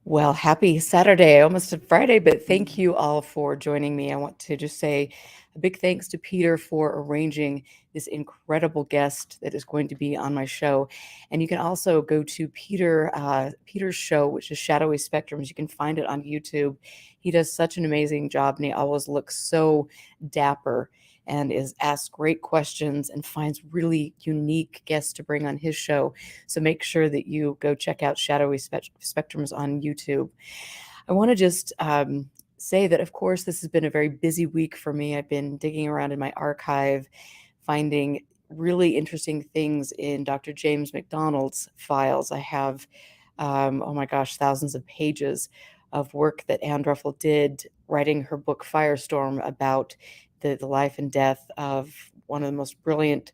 Well, happy Saturday, almost a Friday, but thank you all for joining me. I want to just say a big thanks to Peter for arranging this incredible guest that is going to be on my show. And you can also go to Peter's show, which is Shadowy Spectrums. You can find it on YouTube. He does such an amazing job, and he always looks so dapper and is asked great questions and finds really unique guests to bring on his show. So make sure that you go check out Shadowy Spectrums on YouTube. I want to just say that, of course, this has been a very busy week for me. I've been digging around in my archive, finding really interesting things in Dr. James McDonald's files. I have, oh my gosh, thousands of pages of work that Anne Druffel did writing her book Firestorm about the life and death of one of the most brilliant,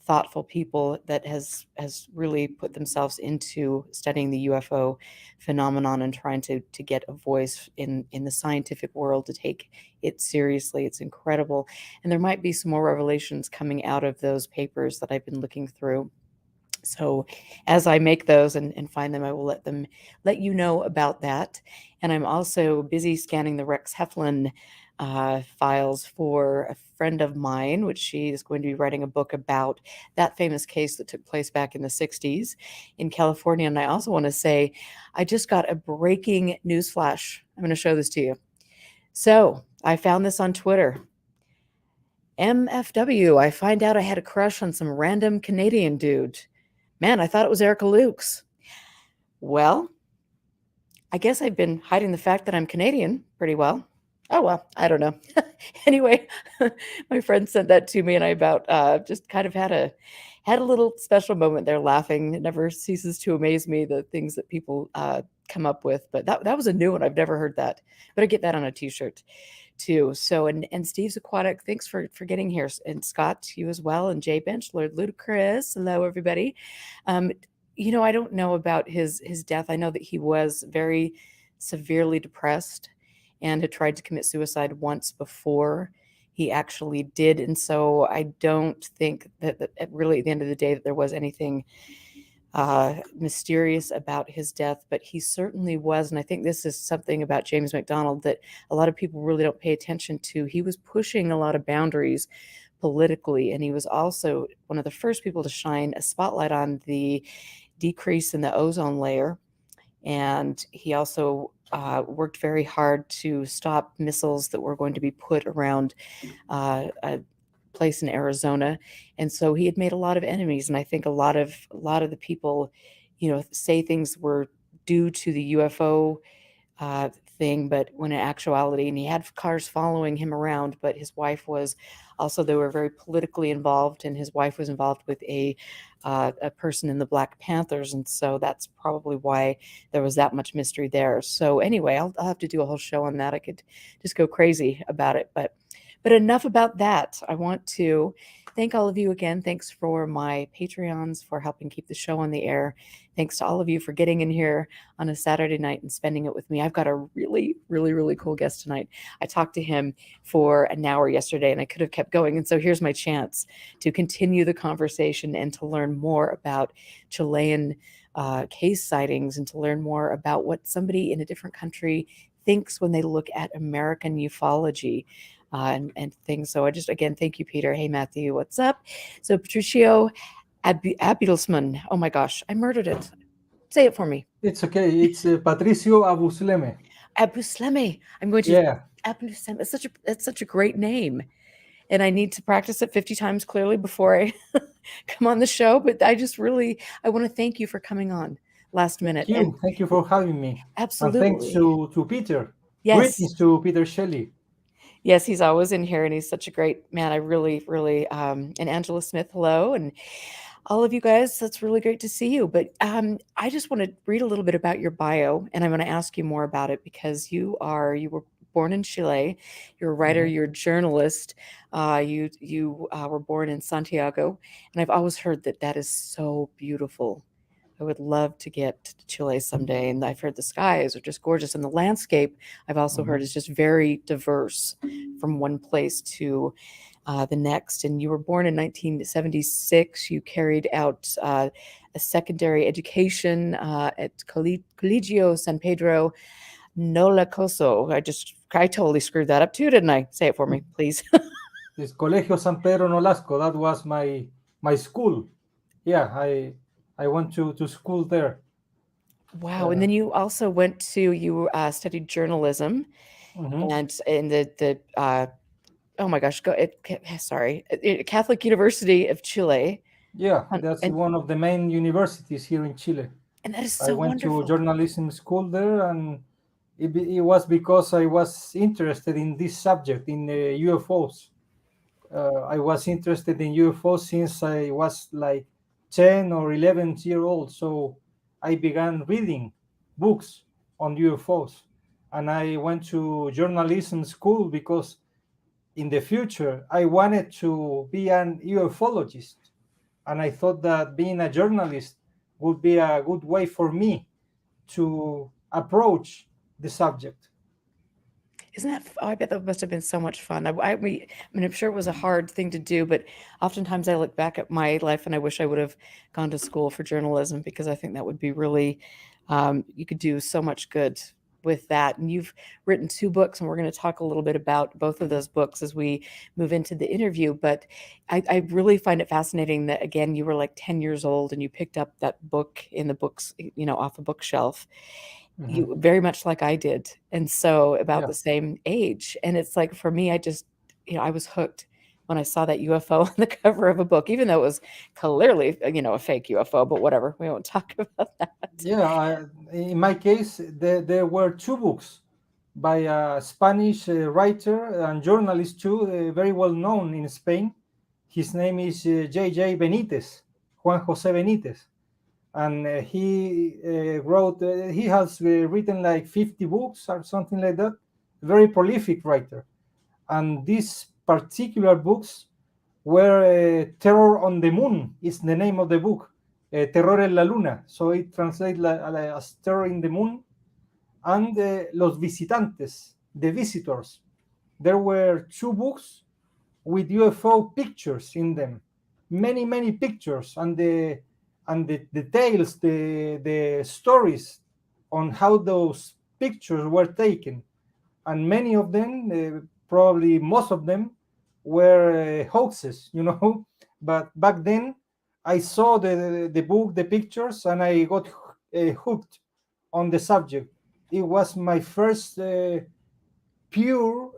thoughtful people that has really put themselves into studying the UFO phenomenon and trying to get a voice in the scientific world to take it seriously. It's incredible. And there might be some more revelations coming out of those papers that I've been looking through. So as I make those and find them, I will let you know about that. And I'm also busy scanning the Rex Heflin files for a friend of mine, which she is going to be writing a book about that famous case that took place back in the 60s in California. And I also want to say, I just got a breaking news flash. I'm going to show this to you. So I found this on Twitter. MFW, I find out I had a crush on some random Canadian dude. Man, I thought it was Erica Lukes. Well, I guess I've been hiding the fact that I'm Canadian pretty well. Oh, well, I don't know. Anyway, my friend sent that to me, and I about just kind of had a little special moment there laughing. It never ceases to amaze me, the things that people come up with. But that was a new one. I've never heard that. But I get that on a T-shirt too. So, and Steve's Aquatic, thanks for getting here. And Scott, you as well. And Jay Bench, Lord Ludacris. Hello, everybody. You know, I don't know about his death. I know that he was very severely depressed and had tried to commit suicide once before he actually did. And so I don't think that really at the end of the day that there was anything mysterious about his death, but he certainly was. And I think this is something about James McDonald that a lot of people really don't pay attention to. He was pushing a lot of boundaries politically, and he was also one of the first people to shine a spotlight on the decrease in the ozone layer. And he also worked very hard to stop missiles that were going to be put around a place in Arizona. And so he had made a lot of enemies. And I think a lot of the people, you know, say things were due to the UFO thing, but when in actuality, and he had cars following him around, but his wife was also, they were very politically involved, and his wife was involved with a person in the Black Panthers. And so that's probably why there was that much mystery there. So anyway, I'll have to do a whole show on that. I could just go crazy about it, but enough about that. I want to thank all of you again. Thanks for my Patreons for helping keep the show on the air. Thanks to all of you for getting in here on a Saturday night and spending it with me. I've got a really, really, really cool guest tonight. I talked to him for an hour yesterday, and I could have kept going. And so here's my chance to continue the conversation and to learn more about Chilean case sightings and to learn more about what somebody in a different country thinks when they look at American ufology. And things. So I just, again, thank you, Peter. Hey, Matthew, what's up? So Patricio Abusleme. Oh my gosh, I murdered it. Say it for me. It's okay. It's Patricio Abusleme. Abusleme. I'm going to. Yeah. Abusleme. It's such a great name, and I need to practice it 50 times clearly before I come on the show. But I want to thank you for coming on last minute. Thank you for having me. Absolutely. And thanks to Peter. Yes. Greetings to Peter Shelley. Yes, he's always in here, and he's such a great man. I really, and Angela Smith, hello, and all of you guys, that's really great to see you. But I just want to read a little bit about your bio, and I'm going to ask you more about it because you were born in Chile. You're a writer. Mhm. You're a journalist. You were born in Santiago, and I've always heard that that is so beautiful. I would love to get to Chile someday, and I've heard the skies are just gorgeous, and the landscape I've also heard Mhm. is just very diverse from one place to the next. And you were born in 1976. You carried out a secondary education at Colegio San Pedro Nolacoso. I totally screwed that up too, didn't I? Say it for me, please. It's Colegio San Pedro Nolasco. That was my school. Yeah, I went to school there. Wow. And Uh, then you also went to, you studied journalism mhm. and in oh my gosh, sorry, Catholic University of Chile. Yeah, And, that's and, one of the main universities here in Chile. and that is I so went to wonderful. journalism school there, and it was because I was interested in this subject, in UFOs. I was interested in UFOs since I was like 10 or 11 year old. So I began reading books on UFOs. And I went to journalism school because in the future I wanted to be an ufologist. And I thought that being a journalist would be a good way for me to approach the subject. Isn't that? Oh, I bet that must have been so much fun. I mean, I'm sure it was a hard thing to do, but oftentimes I look back at my life and I wish I would have gone to school for journalism because I think that would be really, you could do so much good with that. And you've written two books, and we're going to talk a little bit about both of those books as we move into the interview. But I really find it fascinating that, again, you were like 10 years old and you picked up that book in the books, off a bookshelf, Mhm. you very much like I did, and so about Yeah. the same age, and it's like, for me, I just I was hooked when I saw that UFO on the cover of a book, even though it was clearly, a fake UFO, but whatever, we won't talk about that. Yeah, in my case, there were two books by a Spanish writer and journalist too, very well known in Spain. His name is J.J. Benitez, Juan Jose Benitez, and he has written like 50 books or something like that. Very prolific writer, and these particular books were Terror on the Moon is the name of the book, Terror en la Luna. So it translates as Terror in the Moon, and Los Visitantes, the Visitors. There were two books with UFO pictures in them, many pictures, and the details, the stories on how those pictures were taken, and many of them, probably most of them, were hoaxes, But back then, I saw the book, the pictures, and I got hooked on the subject. It was my first pure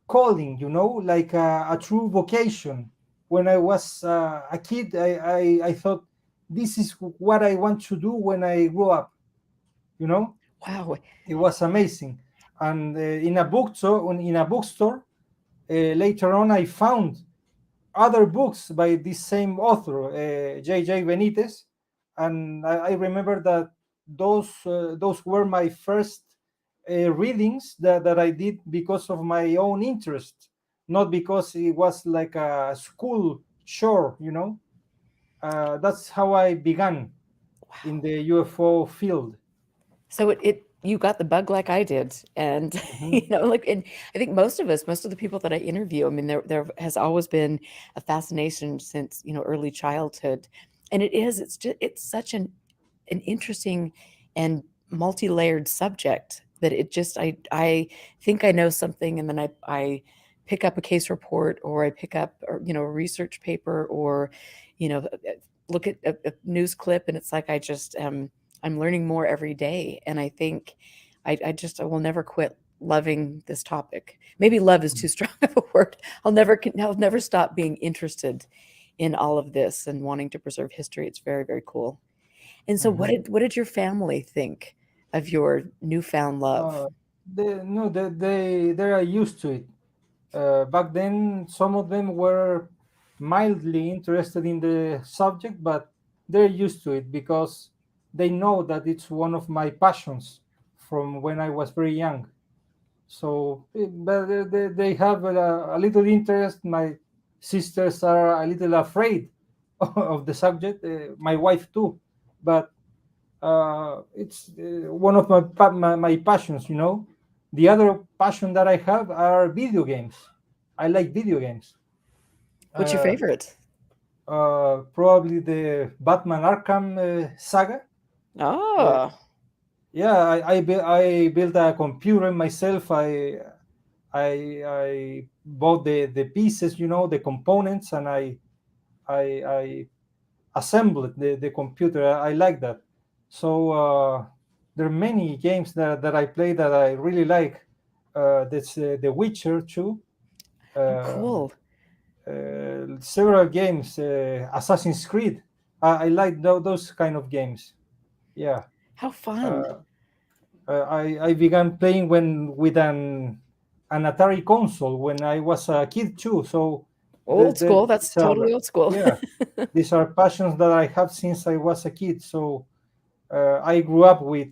calling, like a true vocation. When I was a kid, I thought this is what I want to do when I grow up. You know, Wow. it was amazing. And in a bookstore, later on, I found other books by this same author, J.J. Benitez, and I remember that those were my first readings that I did because of my own interest, not because it was like a school chore. That's how I began in Wow. the UFO field. So you got the bug like I did, and Mhm. like, and I think most of the people that I interview, I mean, there has always been a fascination since early childhood, and it's such an interesting and multi-layered subject that it just I think I know something, and then I pick up a case report, or I pick up, or a research paper, or look at a news clip, and it's like I'm learning more every day, and I think I will never quit loving this topic. Maybe love is too strong of a word. I'll never stop being interested in all of this and wanting to preserve history. It's very, very cool. And so what Mhm. did your family think of your newfound love? Uh, no, they are used to it. Back then, some of them were mildly interested in the subject, but they're used to it because they know that it's one of my passions from when I was very young. So, but they have a little interest. My sisters are a little afraid of the subject. My wife too, but it's one of my passions. The other passion that I have are video games. I like video games. What's your Uh, favorite? Probably the Batman Arkham saga. Uh, Oh, yeah, I built a computer myself. I bought the pieces, the components, and I assembled the computer. I like that. So there are many games that I play that I really like. That's The Witcher 2. oh, Uh, cool. Several games, Assassin's Creed. I like those kind of games. Yeah. How fun. Uh, I began playing when with an Atari console when I was a kid too. So Old school. That's these are, totally old school. yeah, these are passions that I have since I was a kid. So I grew up with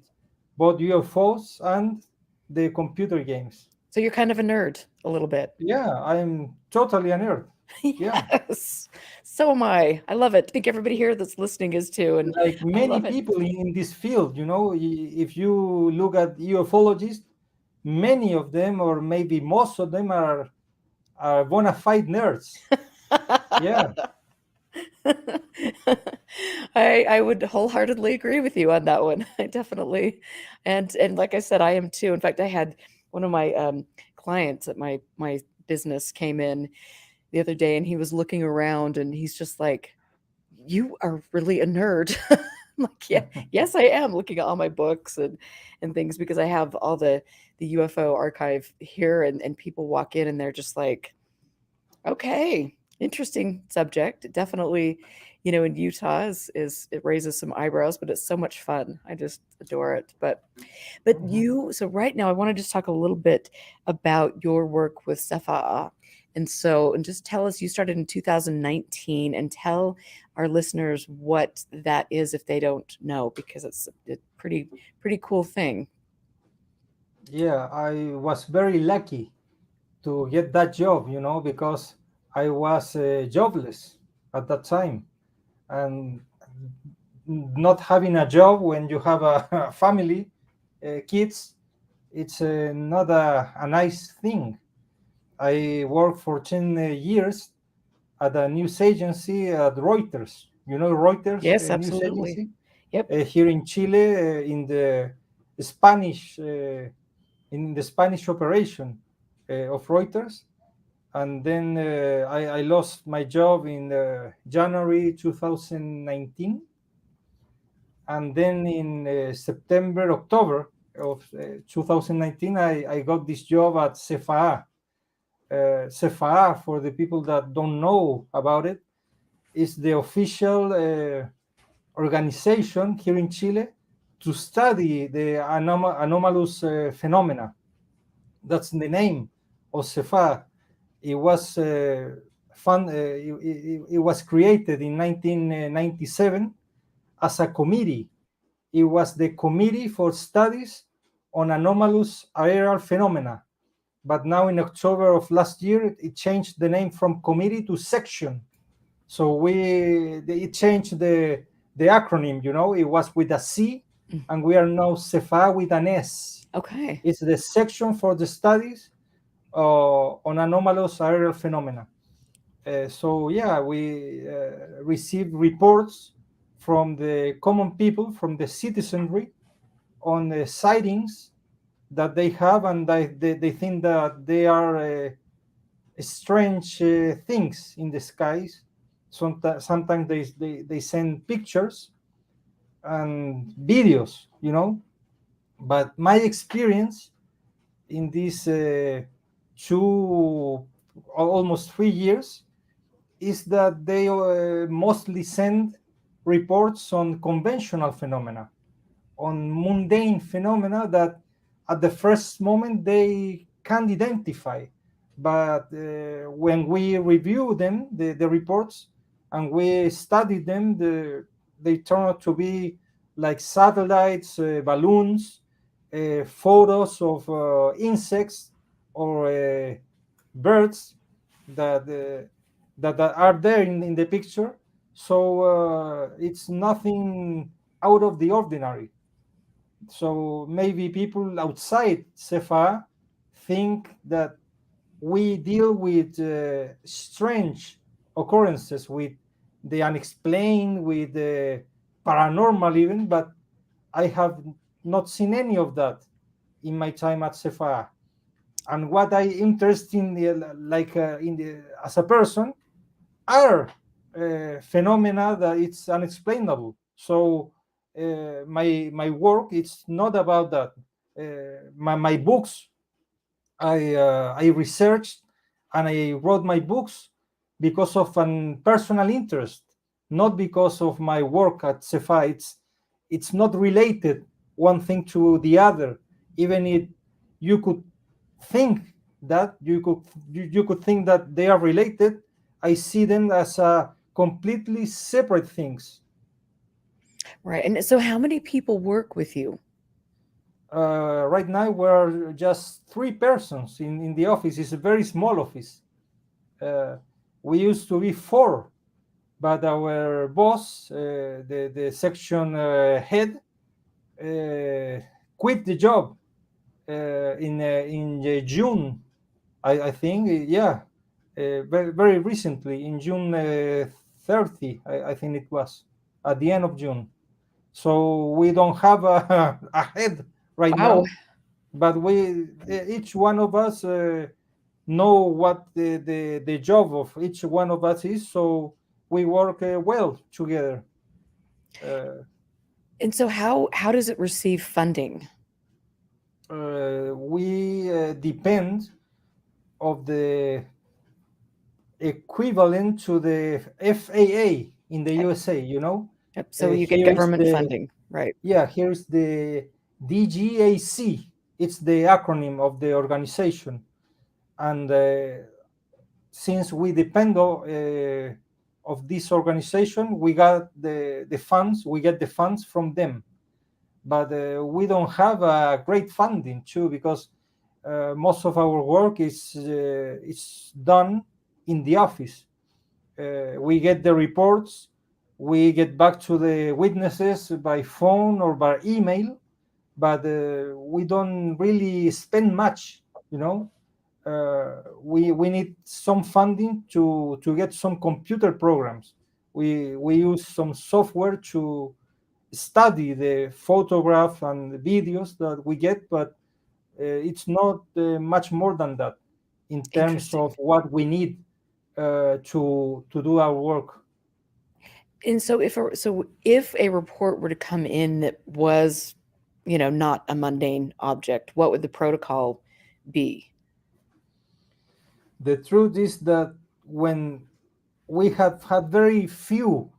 both UFOs and the computer games. So you're kind of a nerd a little bit. Yeah, I'm totally a nerd. Yeah, Yes. So am I. I love it. I think everybody here that's listening is too, and like I many love it. people in this field, if you look at ufologists, many of them, or maybe most of them, are bona fide nerds. Yeah, I would wholeheartedly agree with you on that one. I definitely, and like I said, I am too. In fact, I had one of my clients at my business came in the other day, and he was looking around, and he's just like, "You are really a nerd." I'm like, yeah, yes, I am looking at all my books and things because I have all the UFO archive here, and people walk in and they're just like, okay, interesting subject. It definitely, in Utah is it raises some eyebrows, but it's so much fun. I just adore it. But so right now I want to just talk a little bit about your work with Safa'a. And just tell us, you started in 2019, and tell our listeners what that is if they don't know, because it's a pretty cool thing. yeah. I was very lucky to get that job, because I was jobless at that time, and not having a job when you have a family, kids, it's not a nice thing. I worked for 10 years at a news agency at Reuters. Reuters Yes, news absolutely. agency Yep. here in Chile, Spanish in the Spanish operation of Reuters. And then I lost my job in January 2019, and then in October of 2019, I got this job at CFA. CFA, for the people that don't know about it, is the official organization here in Chile to study the anomalous phenomena. That's the name of CFA. It was it was created in 1997 as a committee. It was the Committee for Studies on Anomalous Aerial Phenomena. But now in October of last year, it changed the name from committee to section. So it changed the acronym. It was with a C, Mm. and we are now CEFA with an S. Okay. It's the section for the studies on anomalous aerial phenomena. So yeah, we received reports from the common people, from the citizenry, on the sightings that they have, and they think that they are strange things in the skies. Sometimes they send pictures and videos, But my experience in these almost 3 years, is that they mostly send reports on conventional phenomena, on mundane phenomena that at the first moment they can't identify. But when we review them, the reports, and we study them, they turn out to be like satellites, balloons, photos of insects or birds that, that are there in the picture. So it's nothing out of the ordinary. So maybe people outside CFA think that we deal with strange occurrences, with the unexplained, with the paranormal even, but I have not seen any of that in my time at CFA. And what I interest in, like in the, as a person, are phenomena that it's unexplainable. So my work, it's not about that. My books, I researched and I wrote my books because of an personal interest, not because of my work at Cefa. It's not related one thing to the other. Even if you could think that you could think that they are related, I see them as completely separate things. Right. And so how many people work with you? Right now we're just three persons in the office. It's a very small office. Uh, we used to be four, but our boss, the section head, quit the job in June, I think. Yeah, very recently, in June 30, I think it was, at the end of June. So we don't have a head right Wow. now, but we each one of us know what the job of each one of us is, so we work well together. uh, And so how does it receive funding? we depend of the equivalent to the FAA in the Okay. USA, you know. Yep. So you get Here is government the funding, right? Yeah, here's the DGAC. It's the acronym of the organization. And since we depend of this organization, we got the funds. We get the funds from them, but we don't have a great funding too, because most of our work is done in the office. We get the reports, we get back to the witnesses by phone or by email, but we don't really spend much, you know. We need some funding to get some computer programs. We use some software to study the photograph and the videos that we get, but it's not much more than that in terms Interesting. of what we need to do our work. And so if a report were to come in that was, not a mundane object, what would the protocol be? The truth is that when we have had very few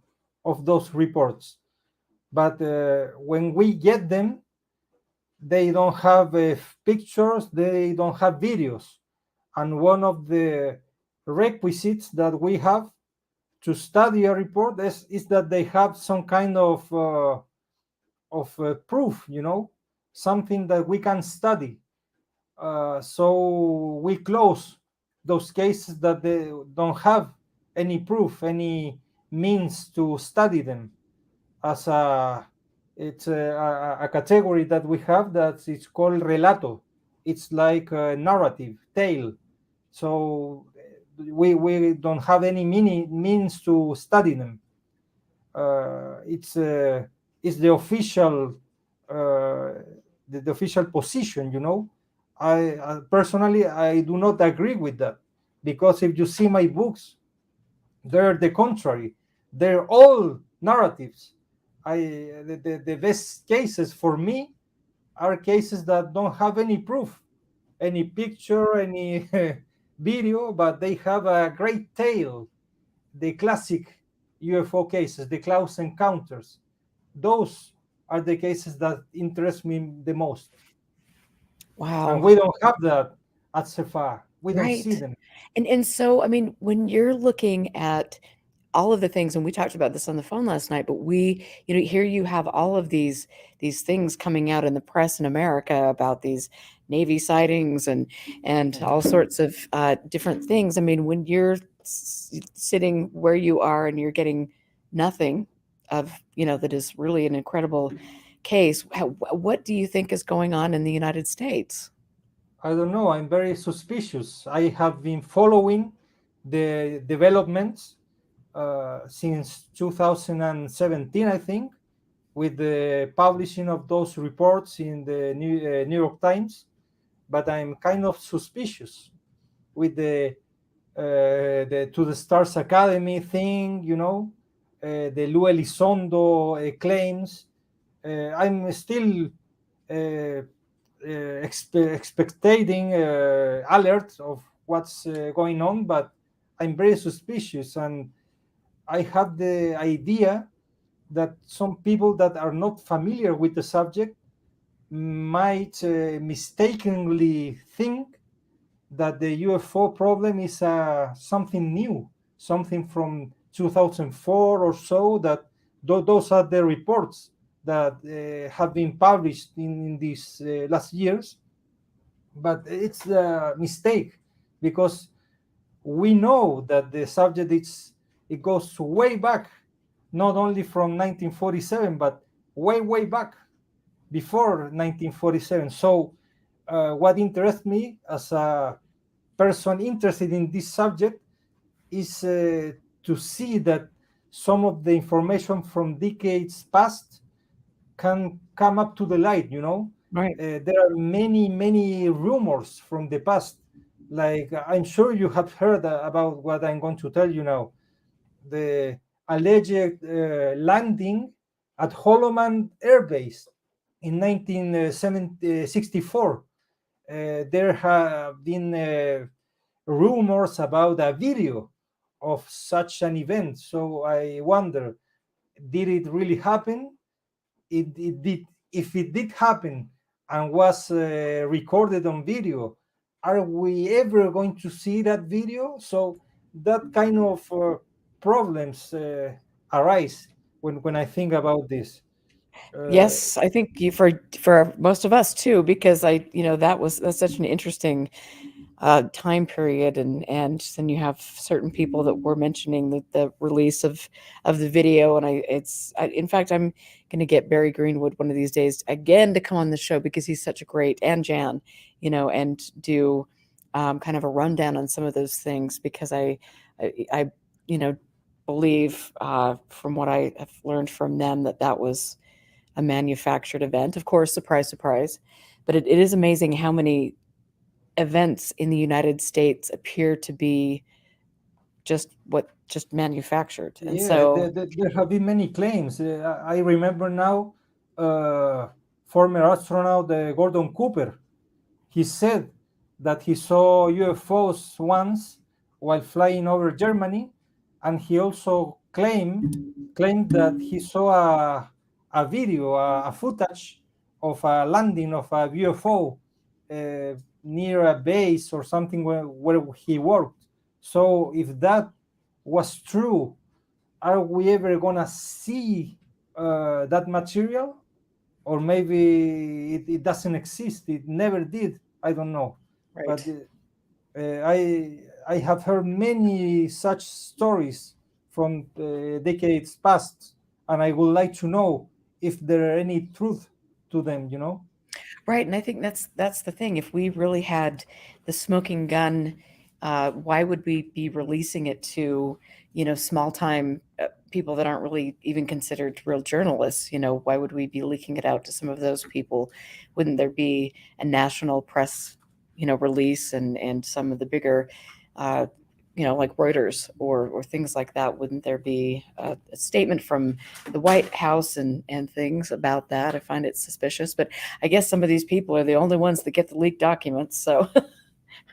of those reports, but when we get them, they don't have pictures, they don't have videos. And one of the requisites that we have to study a report is that they have some kind of proof, you know, something that we can study. So we close those cases that they don't have any proof, any means to study them. As it's a category that we have that it's called relato. It's like a narrative tale. So we don't have any means to study them. It's the official uh, the official position, you know. I personally I do not agree with that, because if you see my books, they're the contrary. They're all narratives. The best cases for me are cases that don't have any proof, any picture, any video, but they have a great tale. The classic UFO cases, the close encounters, those are the cases that interest me the most. And Wow. we don't have that at Cefa. We don't see Right. them. And so, I mean, when you're looking at all of the things, and we talked about this on the phone last night, but here you have all of these things coming out in the press in America about these Navy sightings and all sorts of different things. I mean, when you're sitting where you are and you're getting nothing of, that is really an incredible case, what do you think is going on in the United States? I don't know. I'm very suspicious. I have been following the developments since 2017, I think, with the publishing of those reports in the New York Times. But I'm kind of suspicious with the To the Stars Academy thing, the Lou Elizondo claims. I'm still uh, expecting alert of what's going on, but I'm very suspicious, and I have the idea that some people that are not familiar with the subject might mistakenly think that the UFO problem is something new, something from 2004 or so. That those are the reports that have been published in these last years. But it's a mistake, because we know that the subject it goes way back, not only from 1947, but way back before 1947. So what interests me as a person interested in this subject is to see that some of the information from decades past can come up to the light. Right. There are many rumors from the past. Like, I'm sure you have heard about what I'm going to tell you now. The alleged landing at Holloman Air Base in 1964. There have been rumors about a video of such an event. So I wonder, did it really happen? It did. If it did happen and was recorded on video, are we ever going to see that video? So that kind of problems arise when I think about this. Uh, Yes, I think for most of us too, because that's such an interesting time period, and then you have certain people that were mentioning the release of the video, and in fact, I'm going to get Barry Greenwood one of these days again to come on the show because he's such a great, and Jan, and do kind of a rundown on some of those things, because I believe from what I have learned from them that was a manufactured event. Of course, surprise, surprise. But it is amazing how many events in the United States appear to be just manufactured. And Yeah, so, there have been many claims. I remember now, uh, former astronaut Gordon Cooper. He said that he saw UFOs once while flying over Germany, and he also claimed that he saw a video, a footage of a landing of a UFO near a base or something where he worked. So if that was true, are we ever gonna see that material? Or maybe it doesn't exist, it never did, I don't know. But right. I have heard many such stories from decades past, and I would like to know if there are any truth to them. Right, and I think that's the thing. If we really had the smoking gun, why would we be releasing it to, small time people that aren't really even considered real journalists? Why would we be leaking it out to some of those people? Wouldn't there be a national press, release, and some of the bigger, uh, like Reuters or things like that? Wouldn't there be a statement from the White House and things about that? I find it suspicious, but I guess some of these people are the only ones that get the leaked documents, so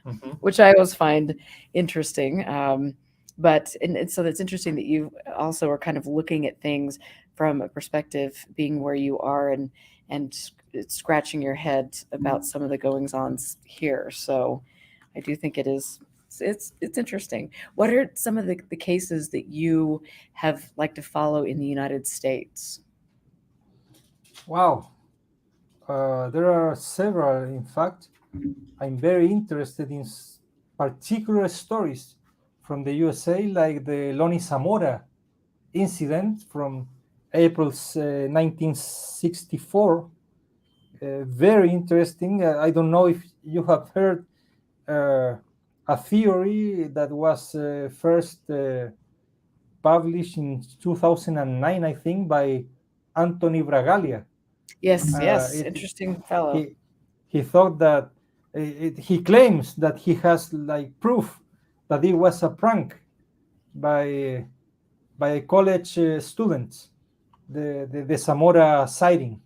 Mhm. which I always find interesting. And so that's interesting that you also are kind of looking at things from a perspective, being where you are, and scratching your head about some of the goings ons here. So I do think it is It's interesting. What are some of the cases that you have liked to follow in the United States? Wow, there are several. In fact, I'm very interested in particular stories from the USA, like the Lonnie Zamora incident from April 1964. Very interesting. I don't know if you have heard a theory that was first published in 2009, I think, by Anthony Bragalia. Yes, yes, It interesting fellow. he thought that he claims that he has like proof that it was a prank by college students, the Zamora sighting,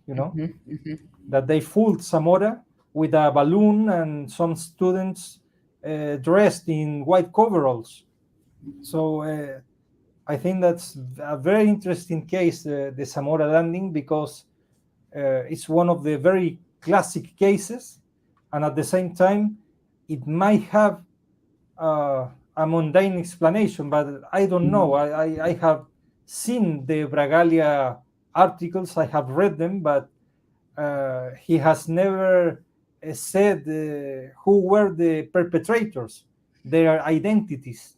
that they fooled Zamora with a balloon and some students dressed in white coveralls. So I think that's a very interesting case, the Zamora landing, because it's one of the very classic cases, and at the same time, it might have a mundane explanation, but I don't know. I have seen the Bragalia articles, I have read them, but he has never said who were the perpetrators, their identities.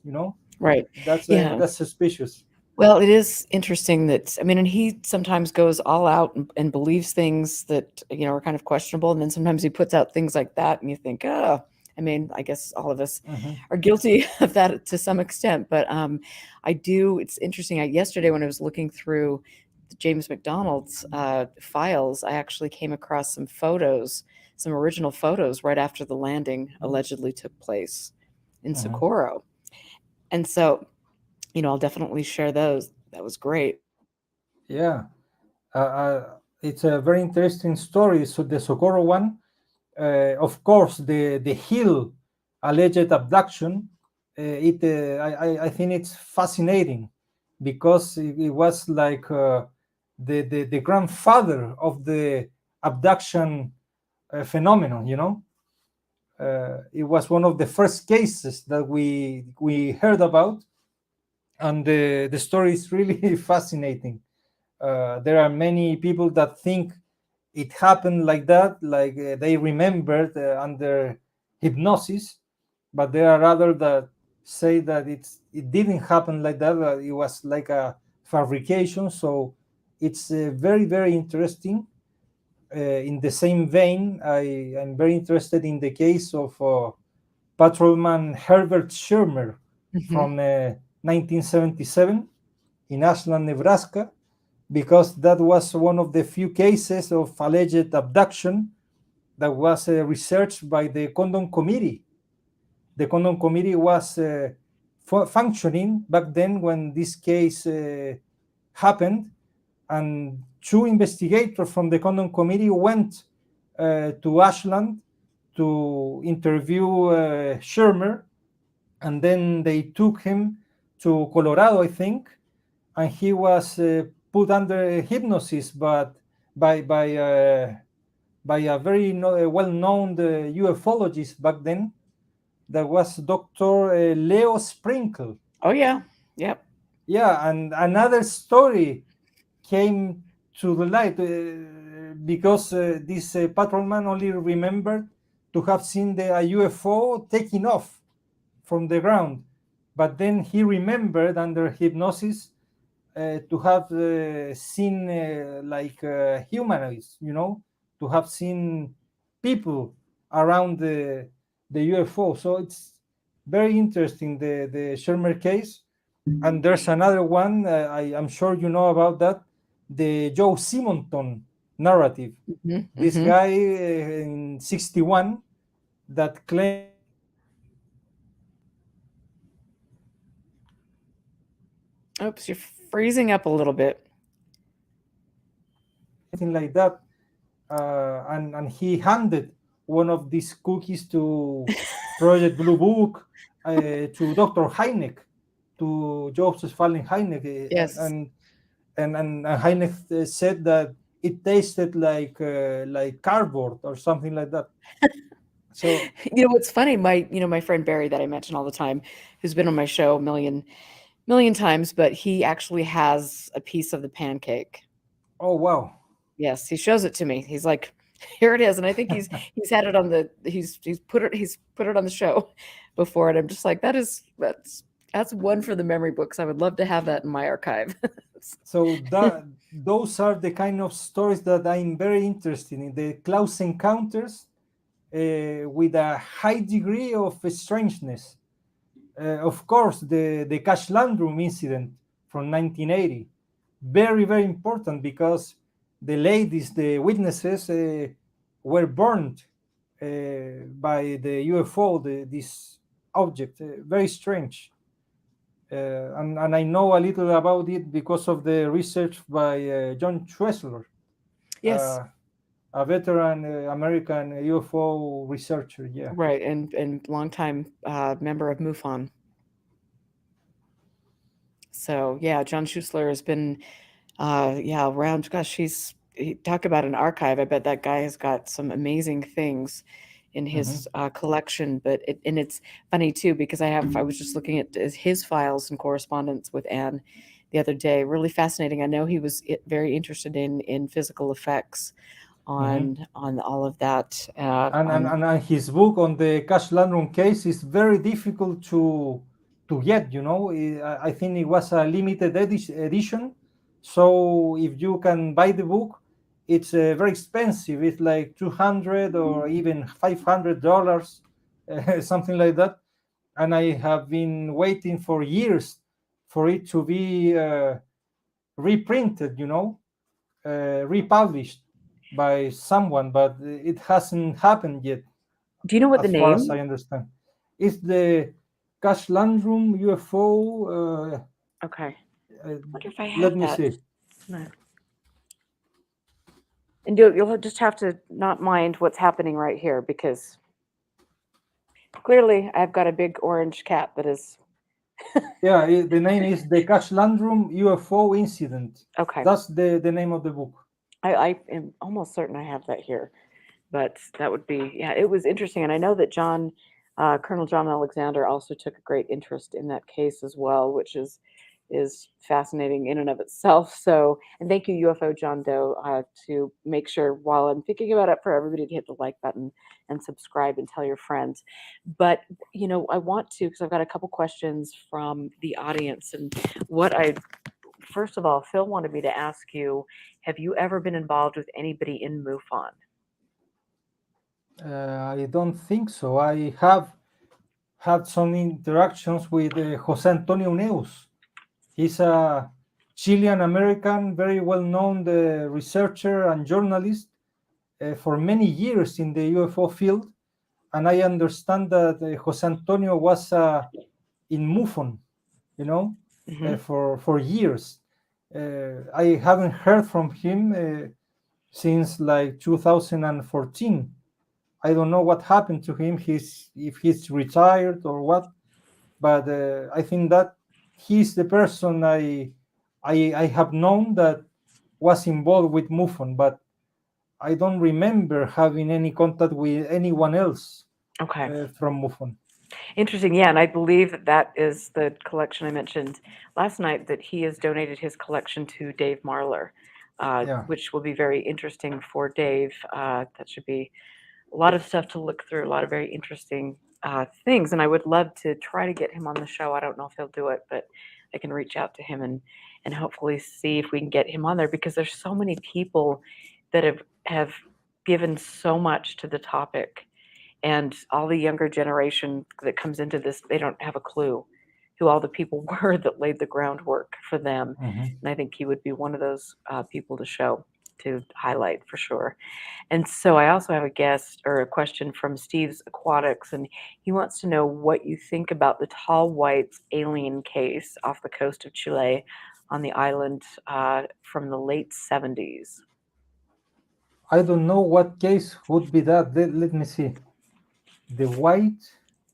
Right. Yeah. That's suspicious. Well, it is interesting that, I mean, and he sometimes goes all out and believes things that, are kind of questionable. And then sometimes he puts out things like that and you think, oh, I mean, I guess all of us are guilty of that to some extent. But it's interesting. Yesterday, when I was looking through James McDonald's files, I actually came across some photos, some original photos right after the landing allegedly took place in Socorro. And so, I'll definitely share those. That was great. Yeah, it's a very interesting story. So the Socorro one, of course, the Hill alleged abduction. I think it's fascinating because it was like the grandfather of the abduction phenomenon. It was one of the first cases that we heard about, and the story is really fascinating. There are many people that think it happened like that, like they remembered under hypnosis, but there are others that say that it didn't happen like that. It was like a fabrication. So it's very, very interesting. In the same vein, I am very interested in the case of patrolman Herbert Shermer from 1977 in Ashland, Nebraska, because that was one of the few cases of alleged abduction that was researched by the Condon Committee. The Condon Committee was functioning back then when this case happened, and two investigators from the Condon Committee went to Ashland to interview Shermer, and then they took him to Colorado, I think, and he was put under hypnosis, but by a very well-known ufologist back then. That was Dr. Leo Sprinkle. Oh yeah, yep. Yeah, and another story came to the light because this patrolman only remembered to have seen a UFO taking off from the ground, but then he remembered under hypnosis to have seen like humanoids, to have seen people around the UFO. So it's very interesting, the Shermer case. And there's another one, I'm sure you know about that, the Joe Simonton narrative. This guy in 61 that claimed Oops, you're freezing up a little bit. anything like that, and he handed one of these cookies to Project Blue Book, to Dr. Hynek, to Joseph Fallen Hynek, Yes. and Hynek said that it tasted like cardboard or something like that. So, What's funny, my friend Barry that I mention all the time, who's been on my show a million times, but he actually has a piece of the pancake. oh wow. Yes, he shows it to me. He's like, "Here it is," and I think he's had it on the he's put it on the show before, and I'm just like, that's one for the memory books. I would love to have that in my archive. So that those are the kind of stories that I'm very interested in. The close encounters with a high degree of strangeness. Of course, the Cash Landrum incident from 1980, very important because the ladies, the witnesses, were burned by the UFO, this object, very strange. And I know a little about it because of the research by John Schwessler, Yes, uh, a veteran American UFO researcher. Yeah. right, and longtime member of MUFON. So yeah, John Schuessler has been around. Gosh, talk about an archive. I bet that guy has got some amazing things in his Mhm. collection. But it's funny too because I was just looking at his files and correspondence with Anne the other day. Really fascinating. I know he was very interested in physical effects Mhm. on all of that. And his book on the Cash Landrum case is very difficult to get. I think it was a limited edition, so if you can buy the book, it's very expensive. It's like $200 or even $500, something like that. And I have been waiting for years for it to be reprinted. Republished by someone, but it hasn't happened yet, Do you know what the as far as I name? understand. It's the Cash Landrum UFO. Okay, Uh, wonder if I have Let me that. see. No. And you'll just have to not mind what's happening right here because clearly I've got a big orange cat that is Yeah, the name is the Cash Landrum UFO Incident. okay. That's the name of the book. I am almost certain I have that here, but that would be, yeah, it was interesting. And I know that Colonel John Alexander also took a great interest in that case as well, which is fascinating in and of itself. So, and thank you, UFO John Doe, to make sure while I'm picking about it for everybody to hit the like button and subscribe and tell your friends. But, I want to, because I've got a couple questions from the audience. And first of all, Phil wanted me to ask you, have you ever been involved with anybody in MUFON? I don't think so. I have had some interactions with Jose Antonio Neus. He's a Chilean American, very well known researcher and journalist for many years in the UFO field. And I understand that Jose Antonio was in MUFON, Hmm. for years. I haven't heard from him since like 2014. I don't know what happened to him. If he's retired or what, but I think that he's the person I have known that was involved with MUFON, but I don't remember having any contact with anyone else Okay. from MUFON. Interesting. Yeah, and I believe that is the collection I mentioned last night, that he has donated his collection to Dave Marler, Yeah. which will be very interesting for Dave. That should be a lot of stuff to look through, a lot of very interesting things. And I would love to try to get him on the show. I don't know if he'll do it, but I can reach out to him and hopefully see if we can get him on there, because there's so many people that have given so much to the topic, and all the younger generation that comes into this, they don't have a clue who all the people were that laid the groundwork for them. Mhm. And I think he would be one of those people to highlight for sure. And so I also have a guest or a question from Steve's Aquatics, and he wants to know what you think about the tall whites alien case off the coast of Chile on the island from the late 70s. I don't know what case would be that. Let me see. The white,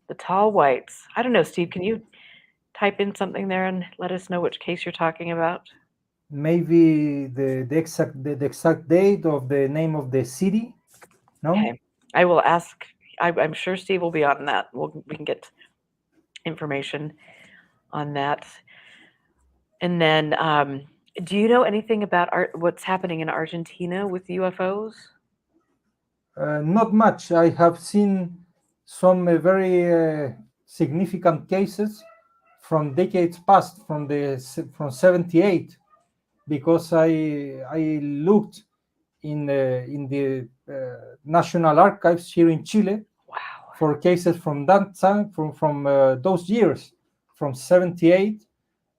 The tall whites. I don't know, Steve, can you type in something there and let us know which case you're talking about? maybe the exact date of the name of the city. No. Okay. I will ask I'm sure Steve will be on that. We can get information on that. And then, do you know anything about what's happening in Argentina with UFOs? Not much. I have seen some very significant cases from decades past, from 78, because I looked in the National Archives here in Chile. Wow. For cases from that time, from those years, from 78,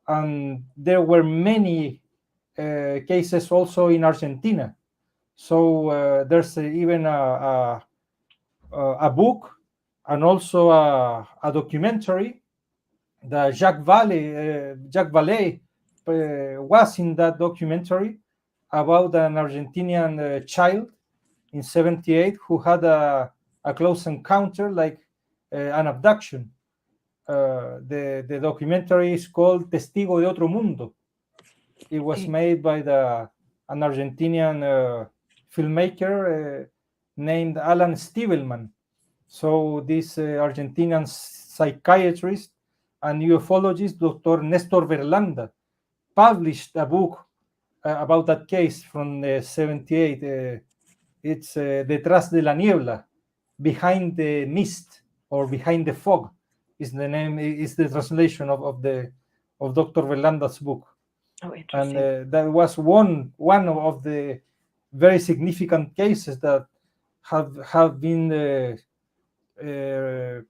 and there were many cases also in Argentina. So there's even a book and also a documentary that Jacques Vallée was in that documentary about an Argentinian child in 78 who had a close encounter, like an abduction. The documentary is called Testigo de Otro Mundo. It was made by an Argentinian filmmaker named Alan Stivelman. So this Argentinian psychiatrist and ufologist, Dr. Nestor Verlanda, published a book about that case from 78. It's Detrás de la Niebla, Behind the Mist, or Behind the Fog is the name, is the translation of Dr. Verlanda's book. Oh, interesting. And that was one of the very significant cases that have been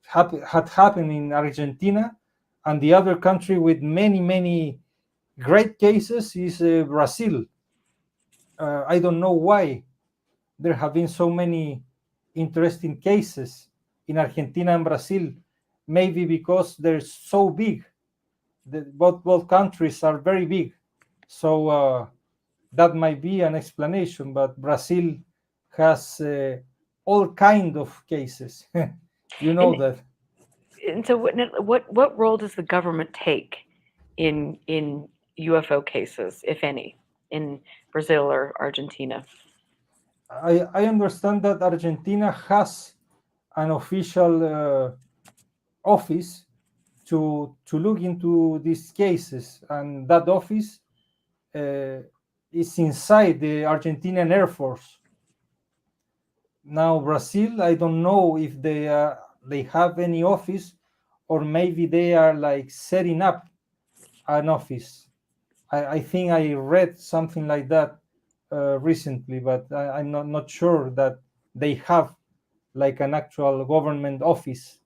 had happened in Argentina. And the other country with many great cases is Brazil. I don't know why there have been so many interesting cases in Argentina and Brazil. Maybe because they're so big. Both countries are very big. So that might be an explanation. But Brazil has all kind of cases. You know that. And so, what role does the government take in UFO cases, if any, in Brazil or Argentina? I understand that Argentina has an official office to look into these cases, and that office is inside the Argentinian Air Force. Now Brazil, I don't know if they have any office, or maybe they are like setting up an office. I think I read something like that recently, but I'm not sure that they have like an actual government office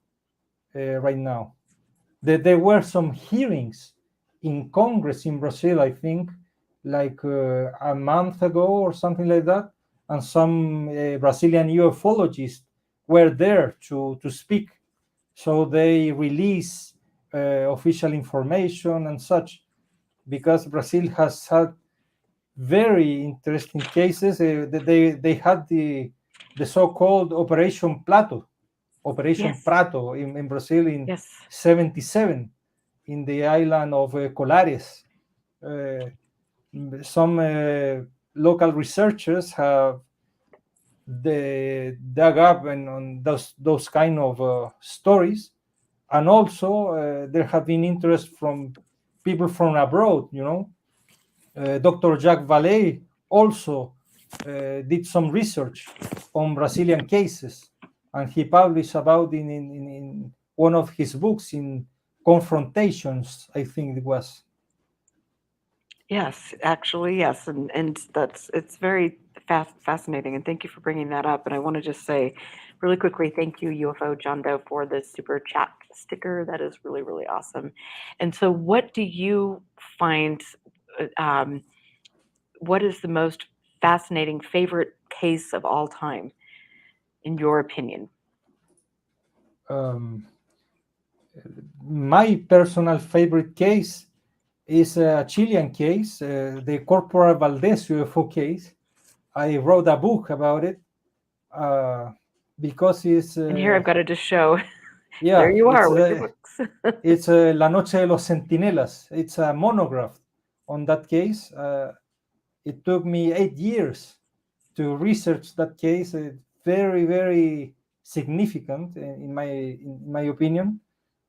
right now. There were some hearings in Congress in Brazil, I think, like a month ago or something like that, and some Brazilian ufologists were there to speak. So they release official information and such, because Brazil has had very interesting cases. They had the so-called Operation Prato in Brazil in 77 in the island of Colares. Some local researchers have dug up on those kind of stories, and also there have been interest from people from abroad. Dr. Jacques Vallée also did some research on Brazilian cases, and he published about in one of his books, in Confrontations, I think it was. Yes, actually, yes, and it's very fascinating, and thank you for bringing that up. And I want to just say, really quickly, thank you, UFO John Doe, for the super chat sticker. That is really awesome. And so, what do you find? What is the most fascinating favorite case of all time, in your opinion? My personal favorite case is a Chilean case, the Cape Valdés UFO case. I wrote a book about it because it's. And here I've got it to show. Yeah, there you are with your books. It's La Noche de los Sentinelas. It's a monograph on that case. It took me 8 years to research that case. Very significant in my opinion,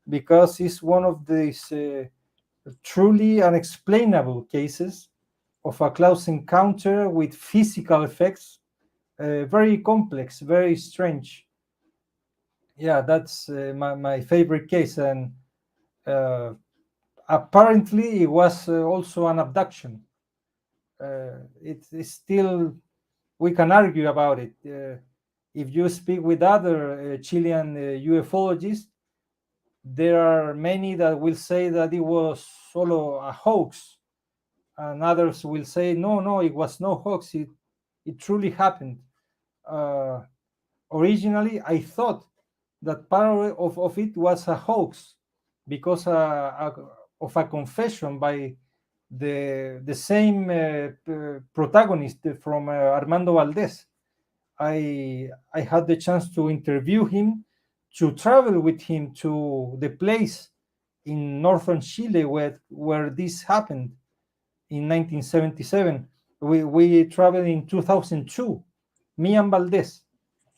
because it's one of these truly unexplainable cases of a close encounter with physical effects, very complex, very strange. Yeah, that's my favorite case, and uh, apparently it was also an abduction. It's still, we can argue about it. If you speak with other Chilean ufologists, there are many that will say that it was solo a hoax, and others will say no, no, it was no hoax. It truly happened. Uh, Originally, I thought that part of it was a hoax because of a confession by the same protagonist from Armando Valdés. I had the chance to interview him, to travel with him to the place in northern Chile where this happened in 1977. We traveled in 2002, me and Valdés,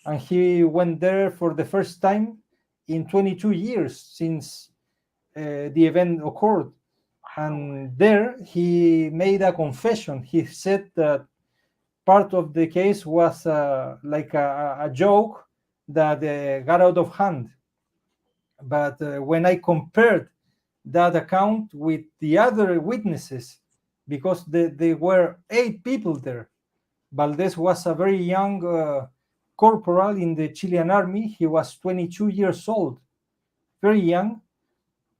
and he went there for the first time in 22 years since the event occurred. And there he made a confession. He said that part of the case was like a joke that got out of hand. But when I compared that account with the other witnesses, because there were 8 people there, Valdés was a very young corporal in the Chilean army. He was 22 years old, very young.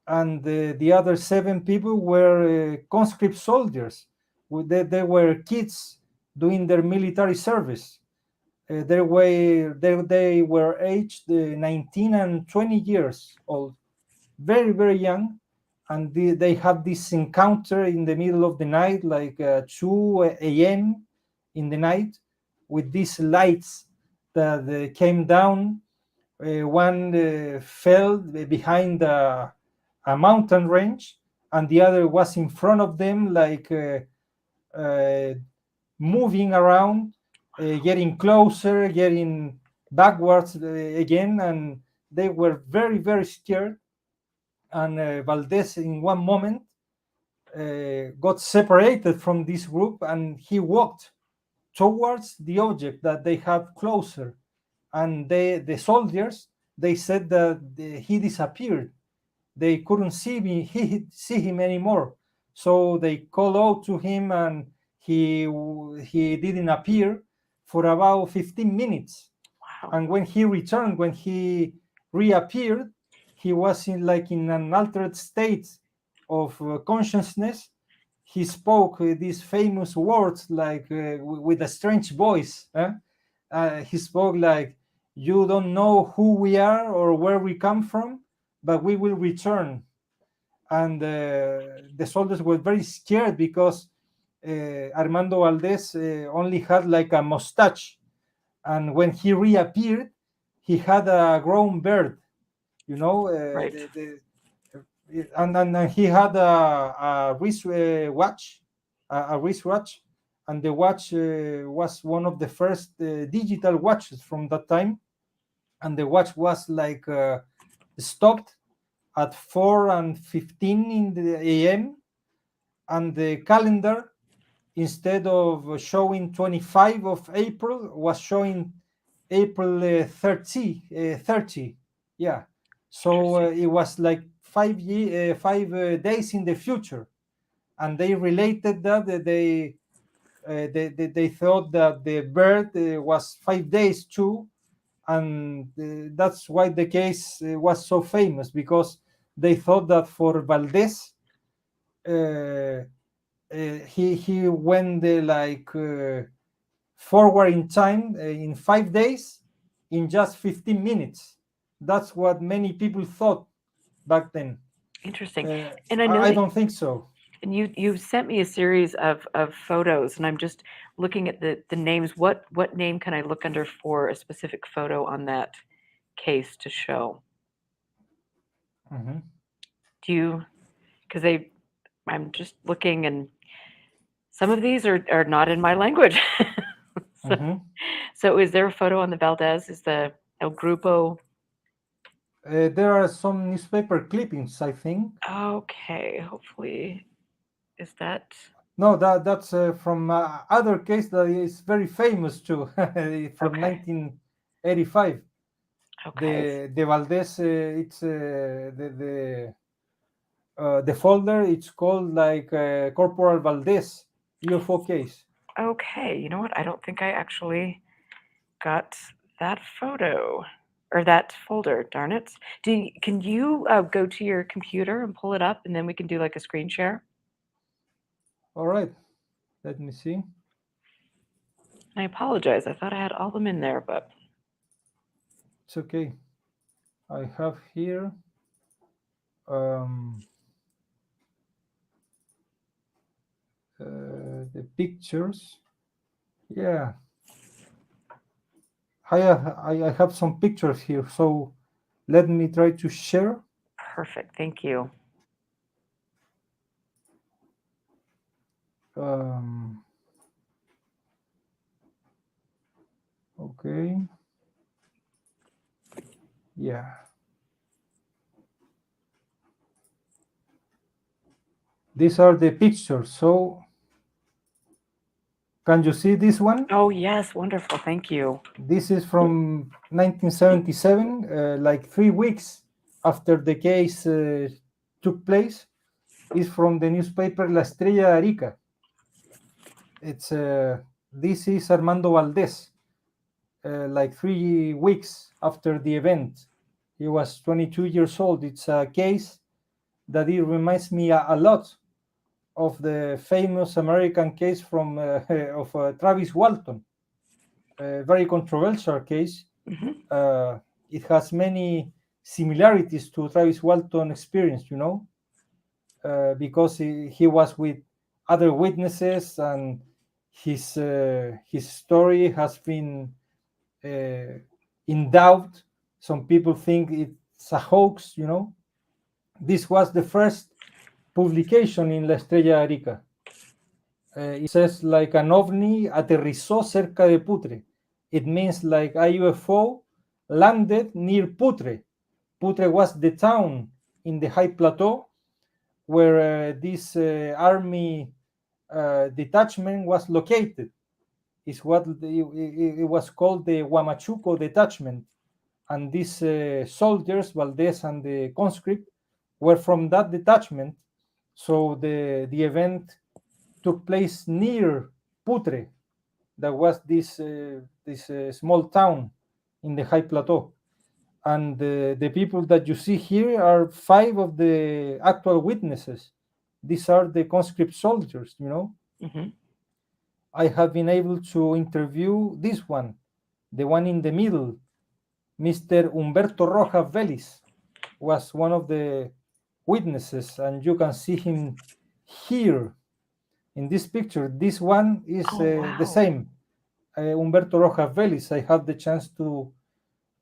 And the other 7 people were conscript soldiers. They were kids doing their military service. They were aged 19 and 20 years old, very, very young. And they had this encounter in the middle of the night, like 2 a.m. in the night, with these lights that came down. One fell behind a mountain range, and the other was in front of them, like uh, moving around, getting closer, getting backwards again, and they were very, very scared. And Valdés, in one moment, got separated from this group, and he walked towards the object that they had closer. And the soldiers, they said that he disappeared. They couldn't see him anymore. So they called out to him, and he didn't appear for about 15 minutes. Wow. And when he returned, when he reappeared, he was in an altered state of consciousness. He spoke these famous words, like with a strange voice. He spoke like, "You don't know who we are or where we come from, but we will return." And the soldiers were very scared because Armando Valdés only had like a mustache, and when he reappeared, he had a grown beard, you know. Right. And he had a wrist watch, a wristwatch, and the watch was one of the first digital watches from that time, and the watch was like stopped at 4:15 in the a.m., and the calendar, instead of showing 25 of April, was showing April 30. Yeah. So it was like 5 days in the future. And they related that they thought that the birth was 5 days too. And that's why the case was so famous, because they thought that for Valdés, he went like forward in time in 5 days in just 15 minutes. That's what many people thought back then. Interesting. And I know I don't think so. and you sent me a series of photos, and I'm just looking at the names. What name can I look under for a specific photo on that case to show? Mhm. Do you, because I'm just looking, and some of these are not in my language. so, Mhm. so is there a photo on the Valdez? Is the El Grupo. There are some newspaper clippings, I think. Okay, hopefully, is that? No, that's from other case that is very famous too, from Okay. 1985. Okay. The Valdez, it's the folder. It's called like Corporal Valdez UFO Case. Okay, you know what? I don't think I actually got that photo or that folder. Darn it! Can you go to your computer and pull it up, and then we can do like a screen share? All right, let me see. I apologize. I thought I had all them in there, but It's okay. I have here. Um, the pictures. Yeah, I have some pictures here. So let me try to share. perfect. Thank you. Okay. Yeah. These are the pictures. So can you see this one? Oh yes, wonderful. Thank you. This is from 1977, like 3 weeks after the case took place. Is from the newspaper La Estrella de Arica. It's this is Armando Valdez, like 3 weeks after the event. He was 22 years old. It's a case that it reminds me a lot of the famous American case from of Travis Walton, a very controversial case. Mm-hmm. It has many similarities to Travis Walton experience, because he was with other witnesses, and his story has been in doubt. Some people think it's a hoax. This was the first publication in La Estrella de Arica. It says like an ovni aterrizó cerca de Putre. It means like a UFO landed near Putre. Putre was the town in the high plateau where this army detachment was located. Is what it was called the Huamachuco detachment, and these soldiers, Valdez and the conscript, were from that detachment. So the event took place near Putre. That was this small town in the high plateau. And the people that you see here are 5 of the actual witnesses. These are the conscript soldiers. Mm-hmm. I have been able to interview this one, the one in the middle, Mr. Humberto Rojas Vélez, was one of the witnesses, and you can see him here in this picture. This one is Wow. the same, Humberto Rojas Vélez. I had the chance to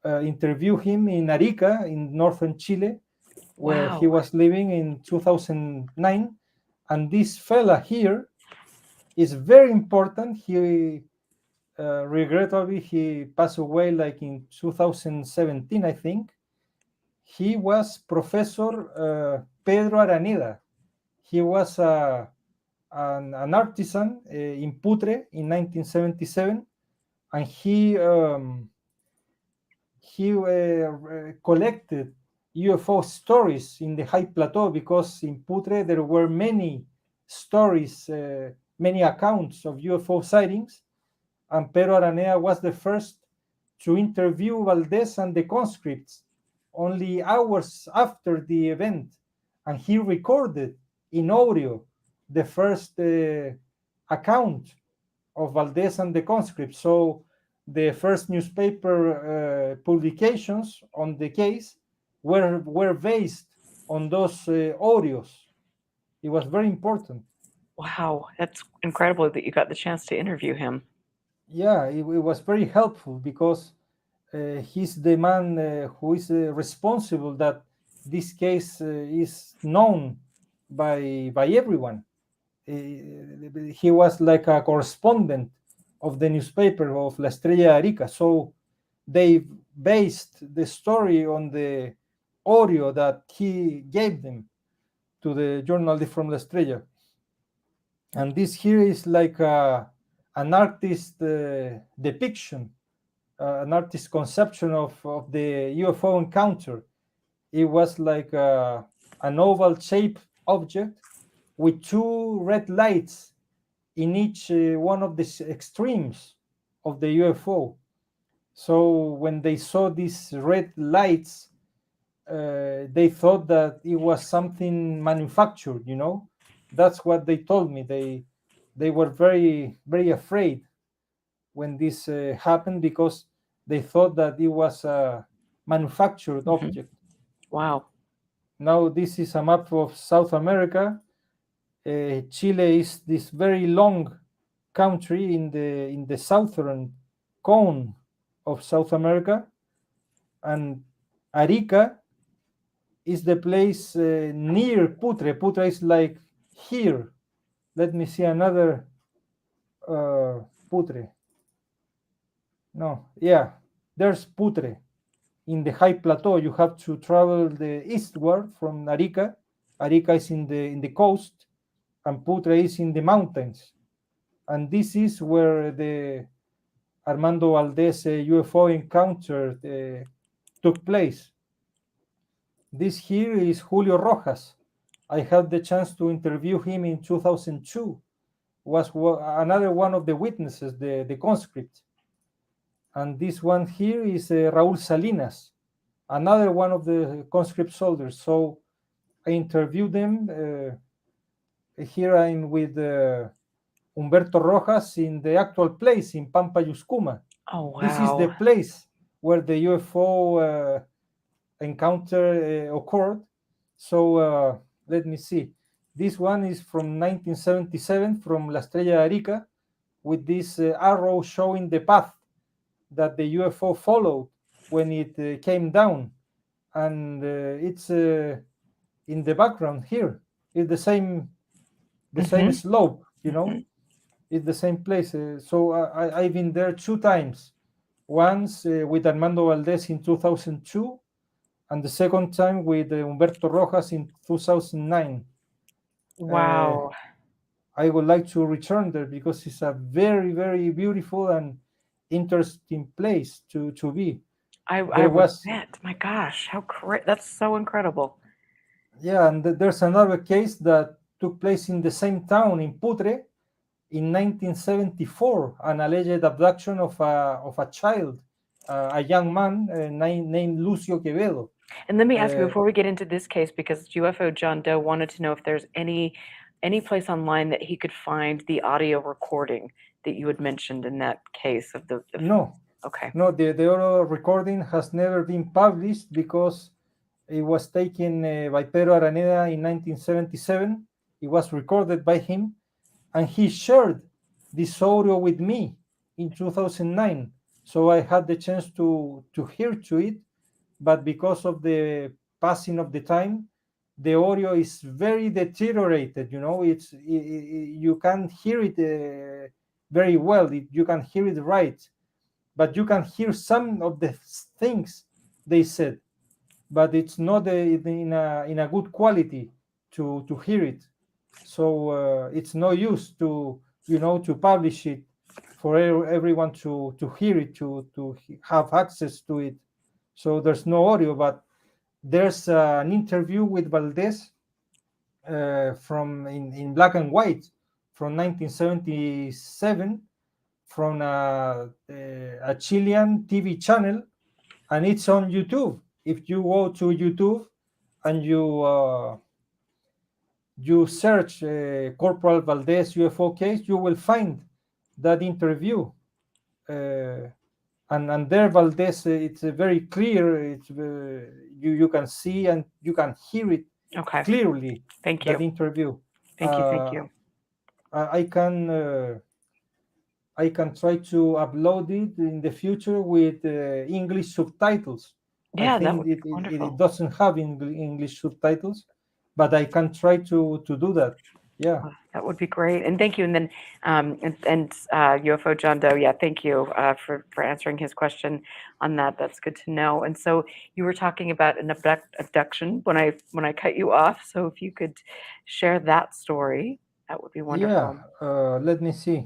interview him in Arica, in northern Chile, where he Wow. was living in 2009. And this fella here is very important. He regrettably he passed away like in 2017, I think. He was Professor Pedro Araneda. He was an artisan in Putre in 1977, and he collected UFO stories in the high plateau, because in Putre there were many stories, many accounts of UFO sightings, and Pedro Aranea was the first to interview Valdez and the conscripts only hours after the event, and he recorded in audio the first account of Valdez and the conscripts. So the first newspaper publications on the case were based on those audios. It was very important. Wow, that's incredible that you got the chance to interview him. Yeah, it was very helpful, because he's the man who is responsible that this case is known by everyone. He was like a correspondent of the newspaper of La Estrella de Arica. So they based the story on the audio that he gave them to the journal from La Estrella. And this here is like an artist depiction, an artist conception of the UFO encounter. It was like an oval shaped object with two red lights in each one of the extremes of the UFO. So when they saw these red lights, they thought that it was something manufactured. That's what they told me. They were very very afraid when this happened, because they thought that it was a manufactured object. Wow. Now this is a map of South America. Chile is this very long country in the southern cone of South America, and Arica is the place near Putre. Putre is like here. Let me see another Putre. No, yeah, there's Putre in the high plateau. You have to travel the eastward from Arica. Arica is in the coast, and Putre is in the mountains. And this is where the Armando Valdez UFO encounter took place. This here is Julio Rojas. I had the chance to interview him in 2002. Was another one of the witnesses, the conscript. And this one here is Raúl Salinas, another one of the conscript soldiers. So I interviewed them. Here I'm with Humberto Rojas in the actual place in Pampa Yuscuma. Oh, wow. This is the place where the UFO encounter occurred. So let me see. This one is from 1977 from La Estrella de Arica, with this arrow showing the path that the UFO followed when it came down. And it's in the background here. It's the same slope, It's the same place. So I've been there 2 times. Once with Armando Valdez in 2002, and the second time with Humberto Rojas in 2009. Wow. I would like to return there because it's a very, very beautiful and interesting place to be. I was bet. My gosh, that's so incredible. Yeah, and there's another case that took place in the same town in Putre in 1974, an alleged abduction of a child, a young man named Lucio Quevedo. And let me ask you before we get into this case, because UFO John Doe wanted to know if there's any place online that he could find the audio recording that you had mentioned in that case of the. No. Okay. No, the audio recording has never been published because it was taken by Pedro Araneda in 1977. It was recorded by him, and he shared this audio with me in 2009. So I had the chance to hear to it, but because of the passing of the time, the audio is very deteriorated. You can't hear it very well. You can hear it right, but you can hear some of the things they said, but it's not in a good quality to hear it. So it's no use to publish it for everyone to hear it, to have access to it. So there's no audio, but there's an interview with Valdez from in black and white from 1977 from a Chilean TV channel, and it's on YouTube. If you go to YouTube and you search Corporal Valdez UFO case, you will find that interview. And there Valdez, it's very clear. It's you can see and you can hear it clearly. Thank you. That interview. Thank you. I can try to upload it in the future with English subtitles. Yeah, I think that would be it doesn't have English subtitles, but I can try to do that. Yeah. That would be great. And thank you. And then, UFO John Doe, yeah, thank you for answering his question on that. That's good to know. And so you were talking about an abduction when I cut you off. So if you could share that story, that would be Yeah. wonderful. Let me see.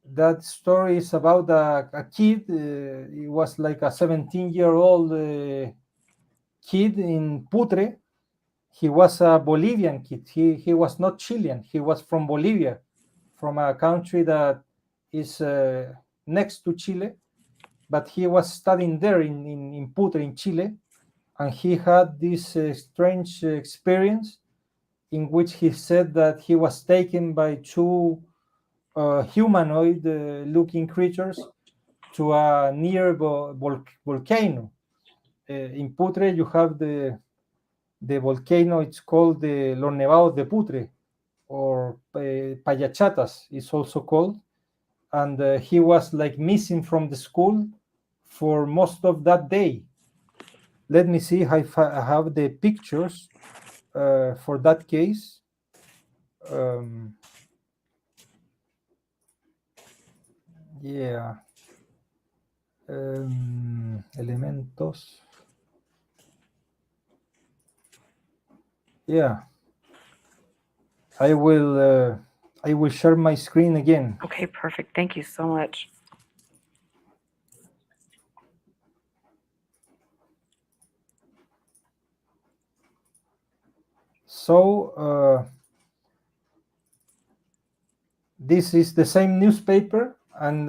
That story is about a kid. It was like a 17-year-old kid in Putre. He was a Bolivian kid. He was not Chilean. He was from Bolivia, from a country that is next to Chile. But he was studying there in Putre, in Chile. And he had this strange experience in which he said that he was taken by two humanoid looking creatures to a near volcano. In Putre, you have the volcano, it's called the Los Nevados de Putre, or Payachatas is also called. And he was like missing from the school for most of that day. Let me see if I have the pictures for that case. Yeah. Elementos. Yeah. I will share my screen again. Okay, perfect. Thank you so much. So this is the same newspaper, and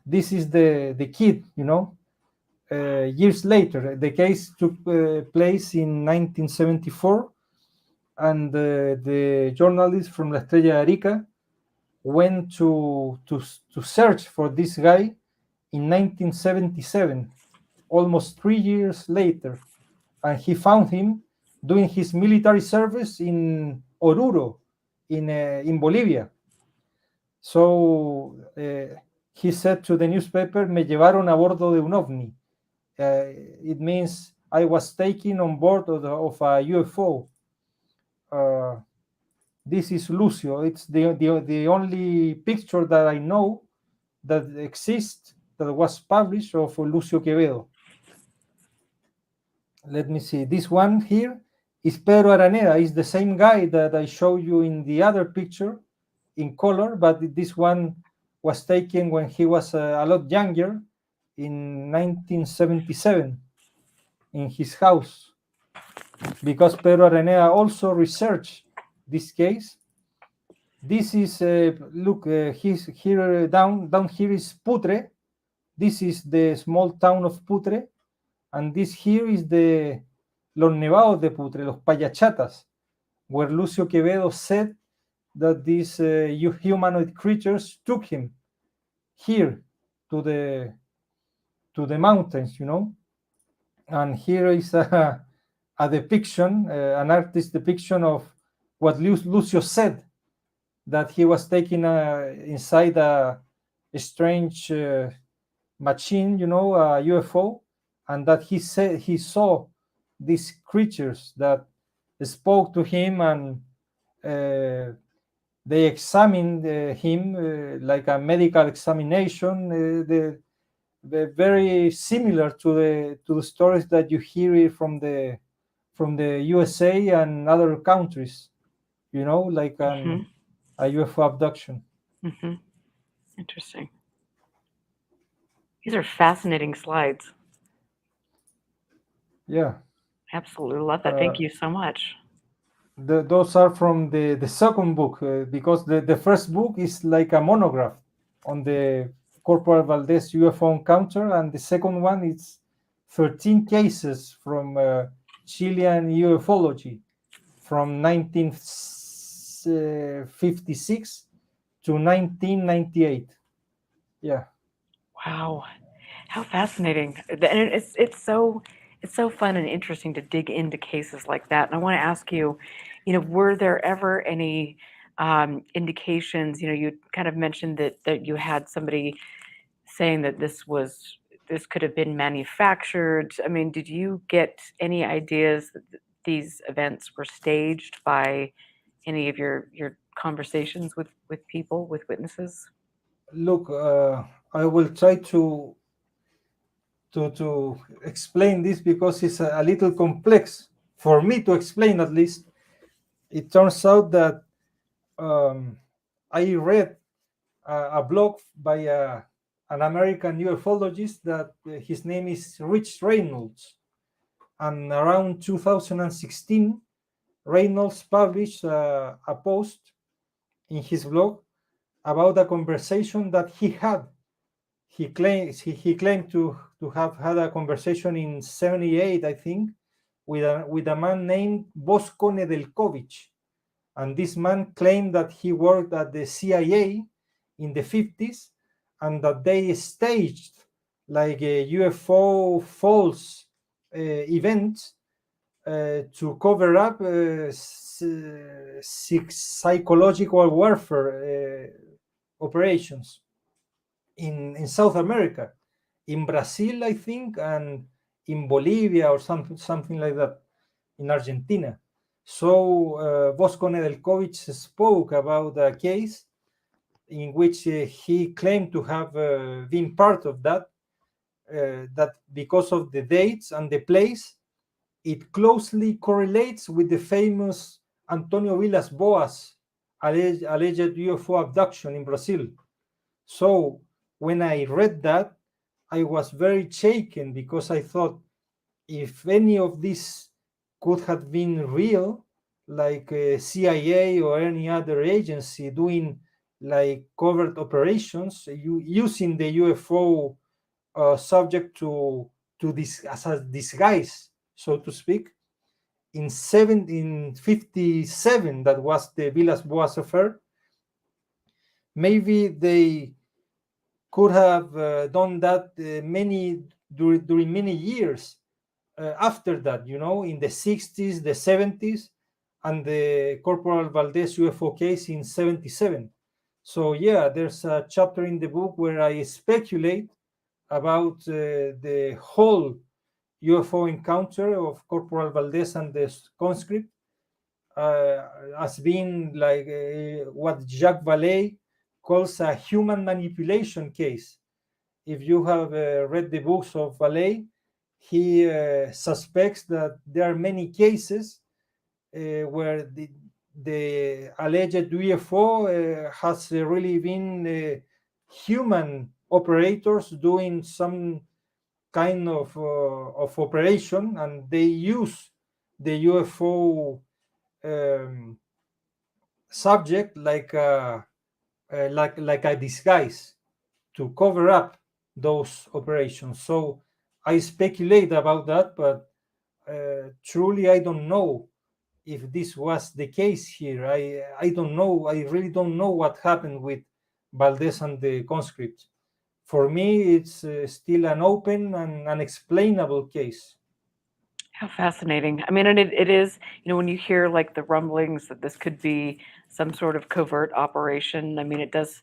this is the kid, years later. The case took place in 1974, and the journalist from La Estrella de Arica went to search for this guy in 1977, almost 3 years later, and he found him doing his military service in Oruro, in Bolivia. So he said to the newspaper, "Me llevaron a bordo de un ovni." It means I was taken on board of a UFO. This is Lucio. It's the only picture that I know that exists that was published of Lucio Quevedo. Let me see. This one here is Pedro Araneda. It's the same guy that I showed you in the other picture in color, but this one was taken when he was a lot younger in 1977 in his house, because Pedro Araneda also researched this case. This is look, he's here down here is Putre. This is the small town of Putre, and this here is the Los Nevados de Putre, Los Payachatas, where Lucio Quevedo said that these humanoid creatures took him here to the mountains, And here is a depiction, an artist's depiction of what Lucio said, that he was taken inside a strange machine, a UFO, and that he said he saw these creatures that spoke to him, and they examined him like a medical examination. They're very similar to the stories that you hear from the USA and other countries, like a UFO abduction. Mm-hmm. Interesting. These are fascinating slides. Yeah. Absolutely love that. Thank you so much. Those are from the second book, because the first book is like a monograph on the Corporal Valdés UFO encounter, and the second one is 13 cases from Chilean ufology from 1956 to 1998. Yeah. Wow, how fascinating! And it's so fun and interesting to dig into cases like that. And I want to ask you, were there ever any indications? You kind of mentioned that you had somebody saying that this could have been manufactured. I mean, did you get any ideas that these events were staged by any of your conversations with people, with witnesses? Look, I will try to explain this because it's a little complex for me to explain. At least it turns out that I read a blog by an American ufologist that his name is Rich Reynolds, and around 2016 Reynolds published a post in his blog about a conversation that he had. He claimed to have had a conversation in 78, I think, with a man named Bosco Nedeljkovic. And this man claimed that he worked at the CIA in the 50s and that they staged like a UFO false events to cover up psychological warfare operations in South America, in Brazil, I think, and in Bolivia or something like that, in Argentina. So Bosco Nedeljkovic spoke about a case in which he claimed to have been part of that because of the dates and the place, it closely correlates with the famous Antonio Vilas Boas alleged UFO abduction in Brazil. So when I read that, I was very shaken because I thought, if any of this could have been real, like CIA or any other agency doing like covert operations using the UFO subject to this as a disguise, so to speak. In 57, that was the Vilas Boas affair. Maybe they could have done that during many years after that, in the 60s, the 70s, and the Corporal Valdés UFO case in 77. So yeah, there's a chapter in the book where I speculate about the whole UFO encounter of Corporal Valdés and the conscript as being like what Jacques Vallée calls a human manipulation case. If you have read the books of Vallée, he suspects that there are many cases where the alleged UFO has really been human operators doing some kind of operation, and they use the UFO subject like a disguise to cover up those operations. So I speculate about that, but truly I don't know if this was the case here. I don't know. I really don't know what happened with Valdés and the conscript. For me, it's still an open and unexplainable case. How fascinating. I mean, and it is, when you hear like the rumblings that this could be some sort of covert operation, I mean, it does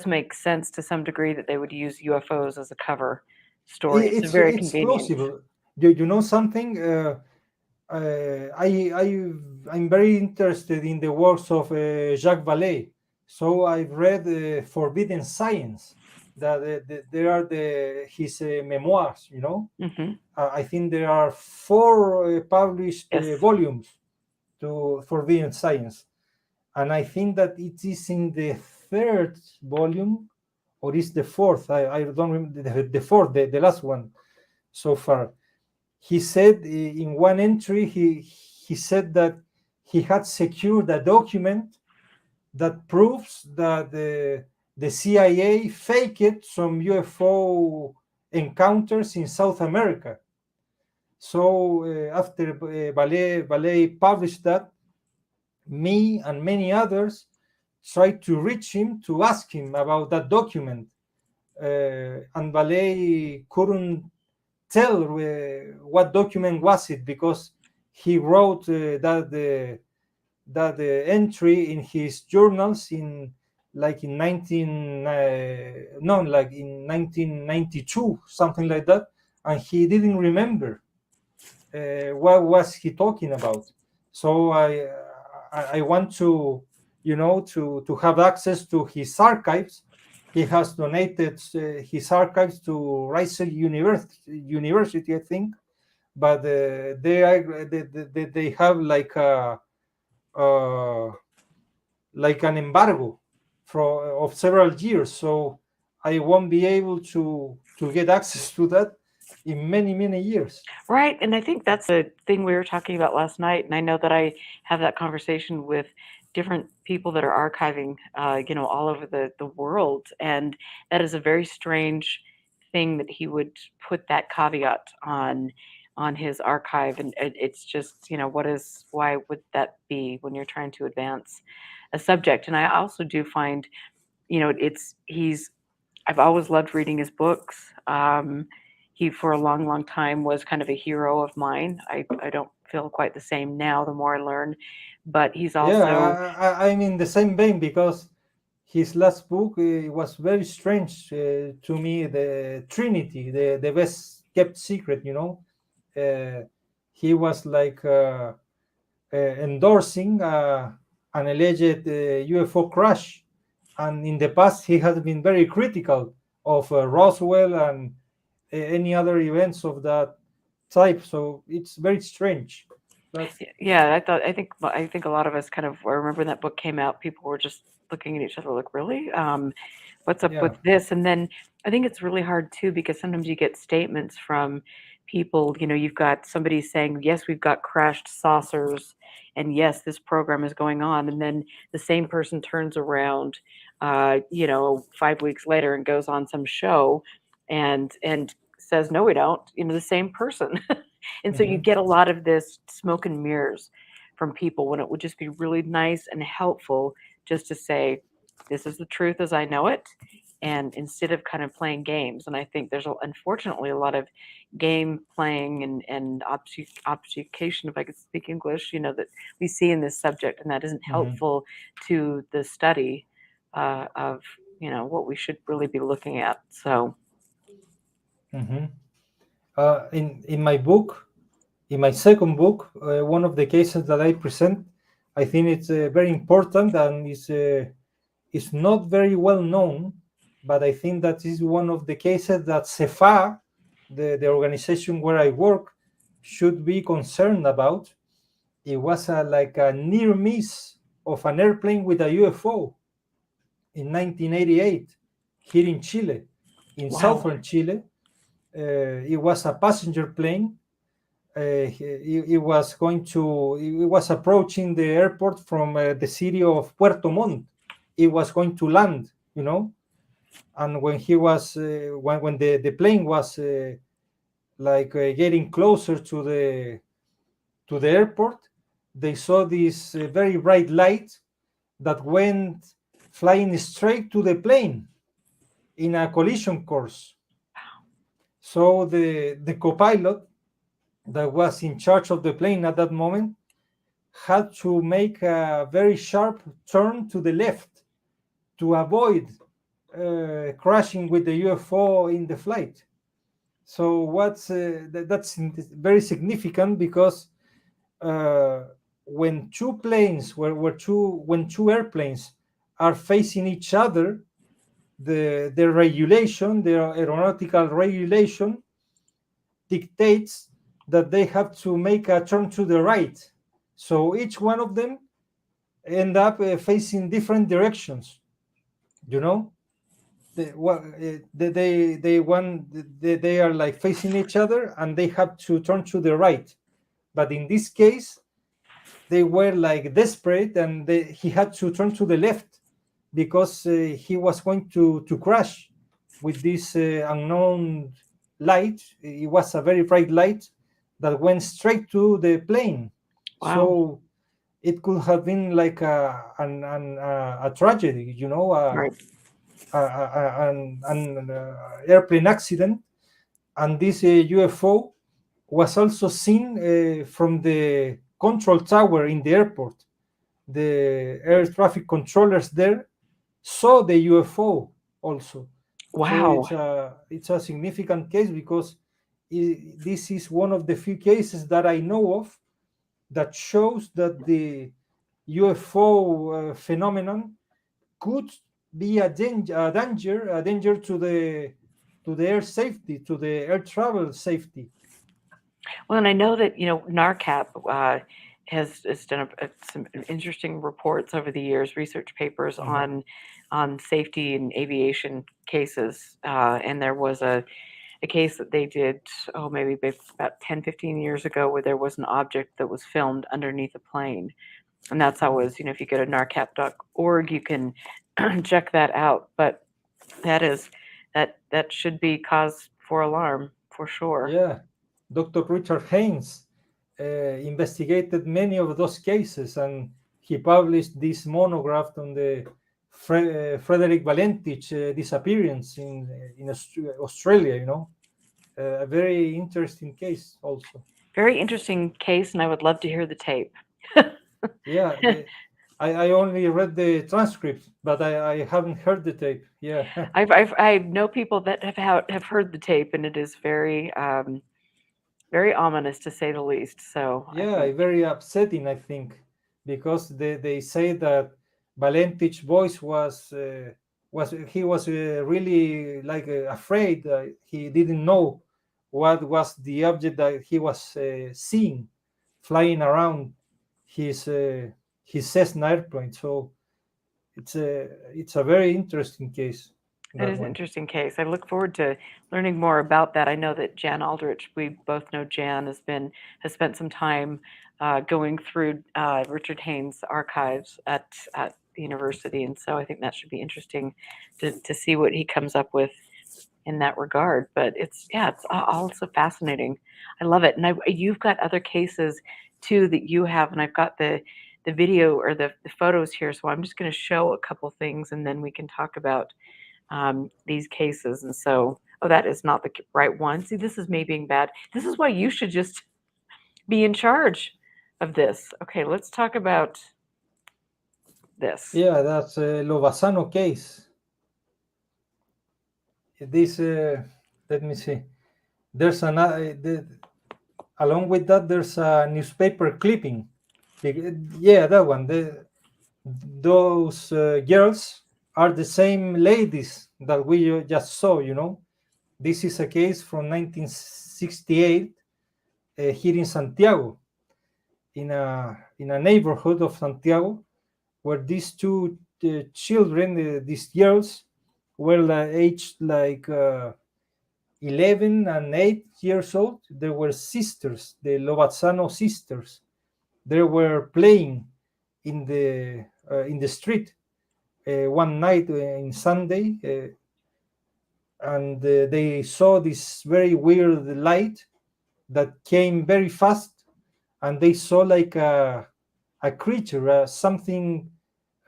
make sense to some degree that they would use UFOs as a cover story. It's very It's convenient. plausible. You know something? I'm very interested in the works of Jacques Vallée. So I've read Forbidden Science. That there are his memoirs. I think there are 4 published Yes. volumes to Forbidden Science, and I think that it is in the 3rd volume, or is the 4th. I don't remember the 4th, the last one so far. He said in one entry, he said that he had secured a document that proves that the CIA faked some UFO encounters in South America. So after Vallée published that, me and many others tried to reach him to ask him about that document. And Vallée couldn't tell what document was it, because he wrote that entry in his journals in 1992, something like that, and he didn't remember what was he talking about. So I I want to, to have access to his archives. He has donated his archives to Rice University, I think, but they have uh, like an embargo of several years, so I won't be able to get access to that in many years. Right. And I think that's a thing we were talking about last night. And I know that I have that conversation with different people that are archiving, all over the world. And that is a very strange thing that he would put that caveat on his archive. And it's just, why would that be when you're trying to advance a subject? And I also do find, I've always loved reading his books. He, for a long time, was kind of a hero of mine. I don't feel quite the same now, the more I learn. But he's also, Yeah, I'm in the same vein because his last book was very strange to me. The Trinity, the best kept secret. He was like endorsing an alleged UFO crash, and in the past he has been very critical of Roswell and any other events of that type. So it's very strange. But yeah, I think a lot of us kind of, I remember when that book came out, people were just looking at each other like, really? What's up yeah. with this? And then I think it's really hard too, because sometimes you get statements from people, you've got somebody saying, yes, we've got crashed saucers, and yes, this program is going on. And then the same person turns around, 5 weeks later and goes on some show and says, no, we don't, the same person. And so you Hmm. get a lot of this smoke and mirrors from people, when it would just be really nice and helpful just to say, this is the truth as I know it. And instead of kind of playing games, and I think there's unfortunately a lot of game playing and obfuscation, if I could speak English, that we see in this subject, and that isn't Hmm. helpful to the study of what we should really be looking at. So Hmm. In my book, in my second book, one of the cases that I present, I think it's very important and is not very well known, but I think that is one of the cases that CEFA, the organization where I work, should be concerned about. It was like a near miss of an airplane with a UFO in 1988 here in Chile, in wow. southern Chile. It was a passenger plane. It was approaching the airport from the city of Puerto Montt. It was going to land, and when he was when the plane was getting closer to the airport, they saw this very bright light that went flying straight to the plane in a collision course. So the co-pilot that was in charge of the plane at that moment had to make a very sharp turn to the left to avoid crashing with the UFO in the flight. So that's very significant because uh, when two planes when two airplanes are facing each other, the aeronautical regulation dictates that they have to make a turn to the right. So each one of them end up facing different directions. You know, they are like facing each other, and they have to turn to the right. But in this case, they were like desperate, and he had to turn to the left because he was going to crash with this unknown light. It was a very bright light that went straight to the plane. Wow. So it could have been like a tragedy, Right. an airplane accident. And this UFO was also seen from the control tower in the airport. The air traffic controllers there saw the UFO also. So Wow. it's a significant case because this is one of the few cases that I know of that shows that UFO phenomenon could be a danger to the air safety, to the air travel safety. Well, and I know that NARCAP has done some interesting reports over the years, research papers on safety in aviation cases, and there was a case that they did, maybe about 10, 15 years ago, where there was an object that was filmed underneath a plane. And that's always, if you go to narcap.org, you can check that out. But that should be cause for alarm for sure. Yeah, Dr. Richard Haynes investigated many of those cases, and he published this monograph on the Frederick Valentich disappearance in Australia. A very interesting case also. Very interesting case, and I would love to hear the tape. Yeah, I only read the transcript, but I haven't heard the tape. Yeah. I know people that have heard the tape, and it is very very ominous to say the least. So yeah, very upsetting, I think, because they say that Valentich's voice was really like afraid. He didn't know what was the object that he was seeing flying around his Cessna airplane. So it's a very interesting case. it is an interesting case. I look forward to learning more about that. I know that Jan Aldrich, we both know Jan, has spent some time going through Richard Haynes' archives at the university, and so I think that should be interesting to see what he comes up with in that regard. But it's also fascinating. I love it. And you've got other cases too that you have, and I've got the video or the photos here, so I'm just going to show a couple things, and then we can talk about these cases. And so, that is not the right one. See, this is me being bad. This is why you should just be in charge of this. Okay, let's talk about this. Yeah, that's a Lovatzano case. This, let me see. There's along with that, there's a newspaper clipping. Yeah, that one. Those girls are the same ladies that we just saw. This is a case from 1968 here in Santiago, in a neighborhood of Santiago, where these two children, these girls, were aged like 11 and 8 years old. They were sisters, the Lovatzano sisters. They were playing in the street one night in Sunday, and they saw this very weird light that came very fast, and they saw like a creature, something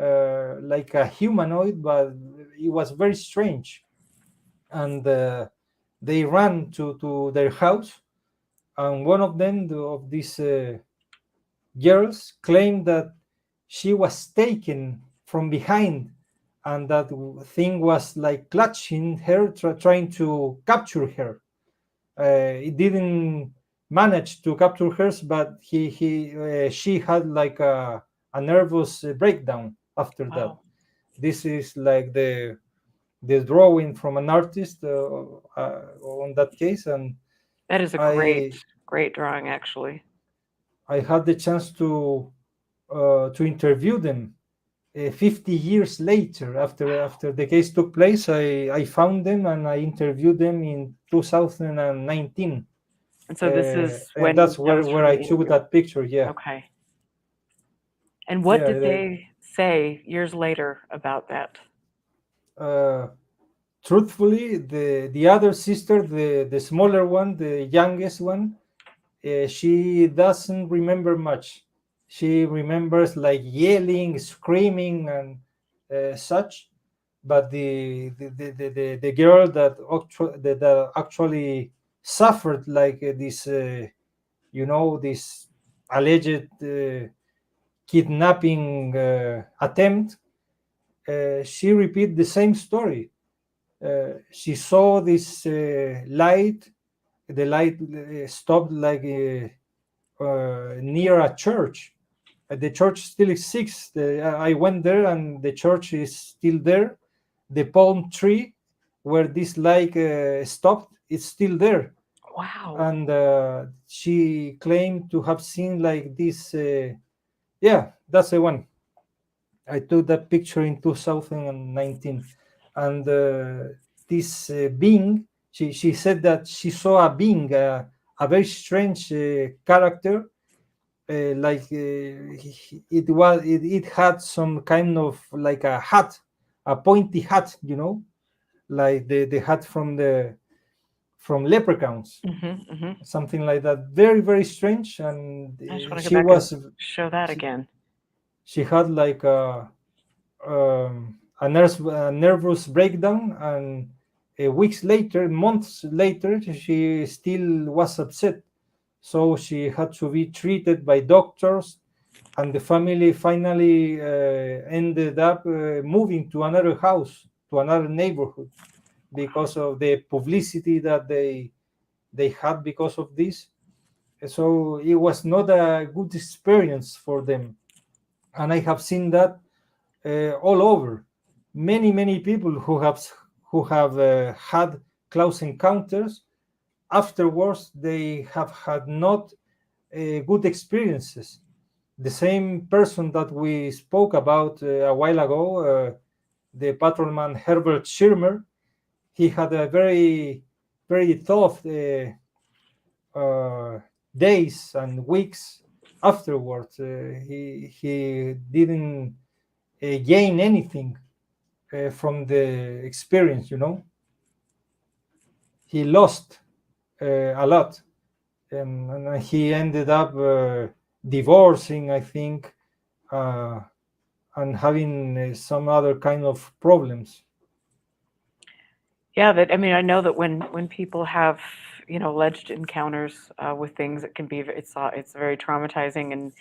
like a humanoid, but it was very strange. And they ran to their house, and one of them, of these girls, claimed that she was taken from behind, and that thing was like clutching her, trying to capture her. It didn't manage to capture her, but she had like a nervous breakdown after that. This is like the drawing from an artist on that case, and that is a great drawing, actually. I had the chance to interview them 50 years later after the case took place. I found them and I interviewed them in 2019. And so this is when that's where I took that picture. Yeah. Okay. And what did they say years later about that? Truthfully, the other sister, the smaller one, the youngest one, she doesn't remember much. She remembers like yelling, screaming, and such. But the girl that actually suffered like this, this alleged kidnapping attempt, she repeat the same story. She saw this light. The light stopped like near a church, The church still exists. I went there, and the church is still there. The palm tree where this lake stopped, it's still there. Wow. And she claimed to have seen like this. Yeah, that's the one. I took that picture in 2019, and this being, she said that she saw a being, a very strange character, it had some kind of like a hat, a pointy hat, like the hat from leprechauns, something like that. Very, very strange. And I just want to she go back was and show that again. She had like a nervous breakdown, and weeks later, months later, she still was upset. So she had to be treated by doctors, and the family finally ended up moving to another house, to another neighborhood, because of the publicity that they had because of this. So it was not a good experience for them, and I have seen that all over. Many people who have had close encounters, afterwards they have had not good experiences. The same person that we spoke about a while ago, the patrolman Herbert Schirmer, he had a very, very tough days and weeks afterwards. He didn't gain anything from the experience. He lost a lot, and he ended up divorcing, I think, and having some other kind of problems. Yeah, I know that when people have alleged encounters with things, it can be it's very traumatizing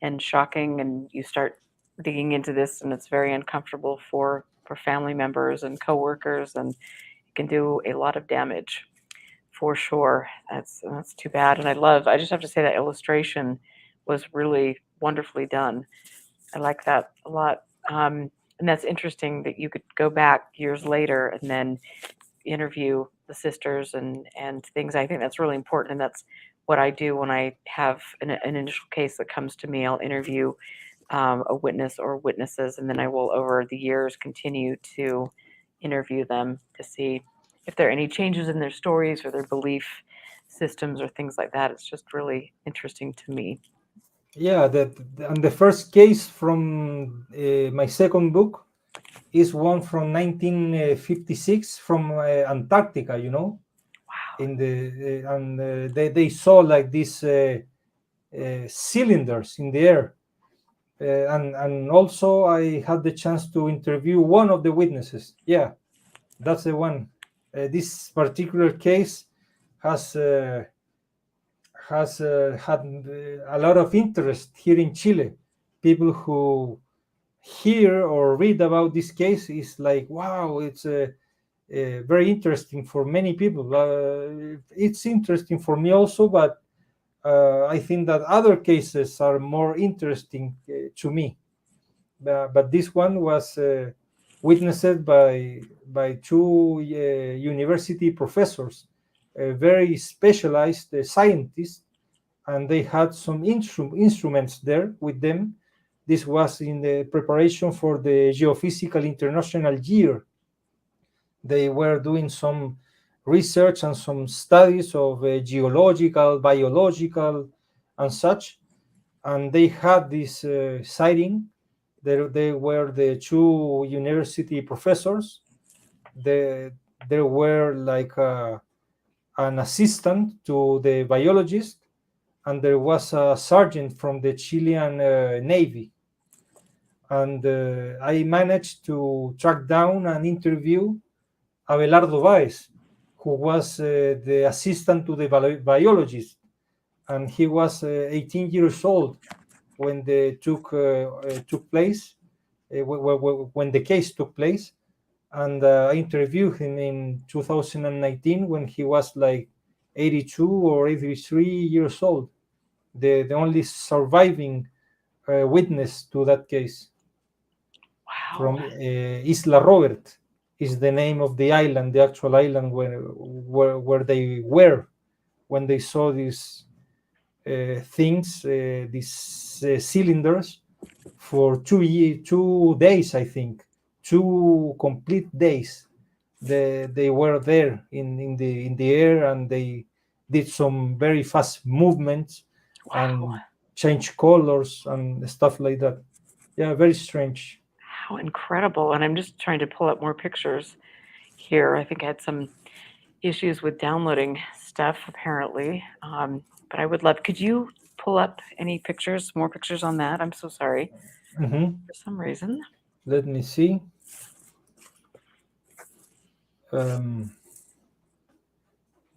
and shocking, and you start digging into this, and it's very uncomfortable for family members and coworkers, and it can do a lot of damage for sure. That's too bad. And I just have to say that illustration was really wonderfully done. I like that a lot. And that's interesting that you could go back years later and then interview the sisters and things. I think that's really important, and that's what I do when I have an initial case that comes to me. I'll interview a witness or witnesses, and then I will, over the years, continue to interview them to see if there are any changes in their stories or their belief systems or things like that. It's just really interesting to me. Yeah, and the first case from my second book is one from 1956 from Antarctica. Wow. They saw like these cylinders in the air, and also I had the chance to interview one of the witnesses. Yeah, that's the one. This particular case has had a lot of interest here in Chile. People who hear or read about this case is like, wow, it's very interesting for many people. It's interesting for me also, but I think that other cases are more interesting to me. But this one was witnessed by two university professors, very specialized scientists, and they had some instruments there with them. This was in the preparation for the Geophysical International Year. They were doing some research and some studies of geological, biological, and such. And they had this sighting. They were the two university professors. There were like an assistant to the biologist, and there was a sergeant from the Chilean Navy. And I managed to track down and interview Abelardo Baez, who was the assistant to the biologist, and he was 18 years old when the took place, when the case took place. And I interviewed him in 2019 when he was like 82 or 83 years old, the only surviving witness to that case. Wow. From Isla Robert is the name of the island, the actual island where they were when they saw these things, these cylinders, for 2 days, I think, 2 complete days. They were there in the air, and they did some very fast movements and change colors and stuff like that. Yeah, very strange. How incredible. And I'm just trying to pull up more pictures here. I think I had some issues with downloading stuff, apparently. But I would love, could you pull up any pictures, more pictures on that? I'm so sorry. For some reason. Let me see.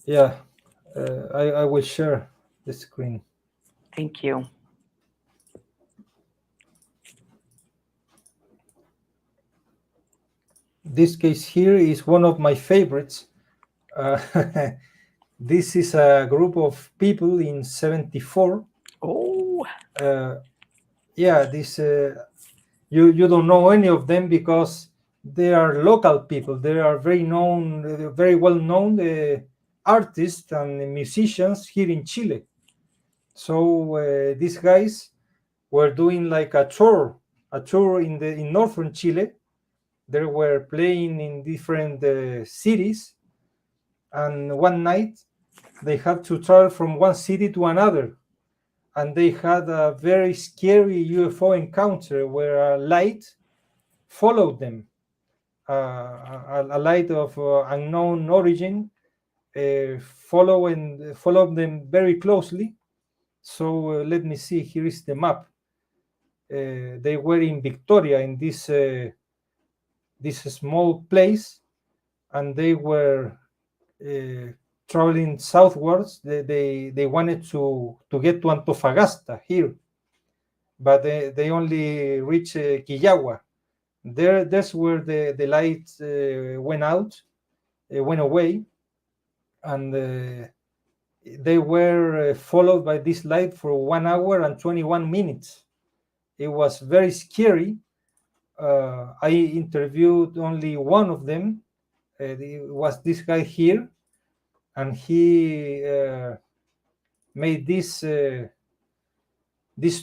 Yeah, I will share the screen. Thank you. This case here is one of my favorites. This is a group of people in 74. Oh. Yeah, this you don't know any of them because they are local people. They are very well known artists and musicians here in Chile. So these guys were doing like a tour in northern Chile. They were playing in different cities, and one night they had to travel from one city to another, and they had a very scary UFO encounter where a light followed them, a light of unknown origin, followed them very closely. So let me see, here is the map. They were in Victoria, in this small place, and they were traveling southwards. They wanted to get to Antofagasta here, but they only reached Quillagua. That's where the light went away, and they were followed by this light for 1 hour and 21 minutes. It was very scary. I interviewed only one of them. It was this guy here, and he made this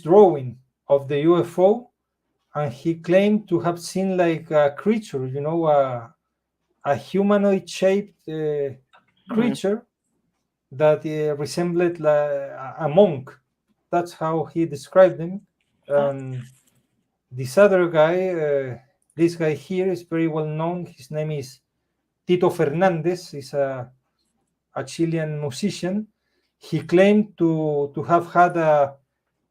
drawing of the UFO, and he claimed to have seen like a creature, a humanoid shaped creature that resembled a monk. That's how he described them. This other guy, this guy here, is very well known. His name is Tito Fernandez. He's a Chilean musician. He claimed to have had a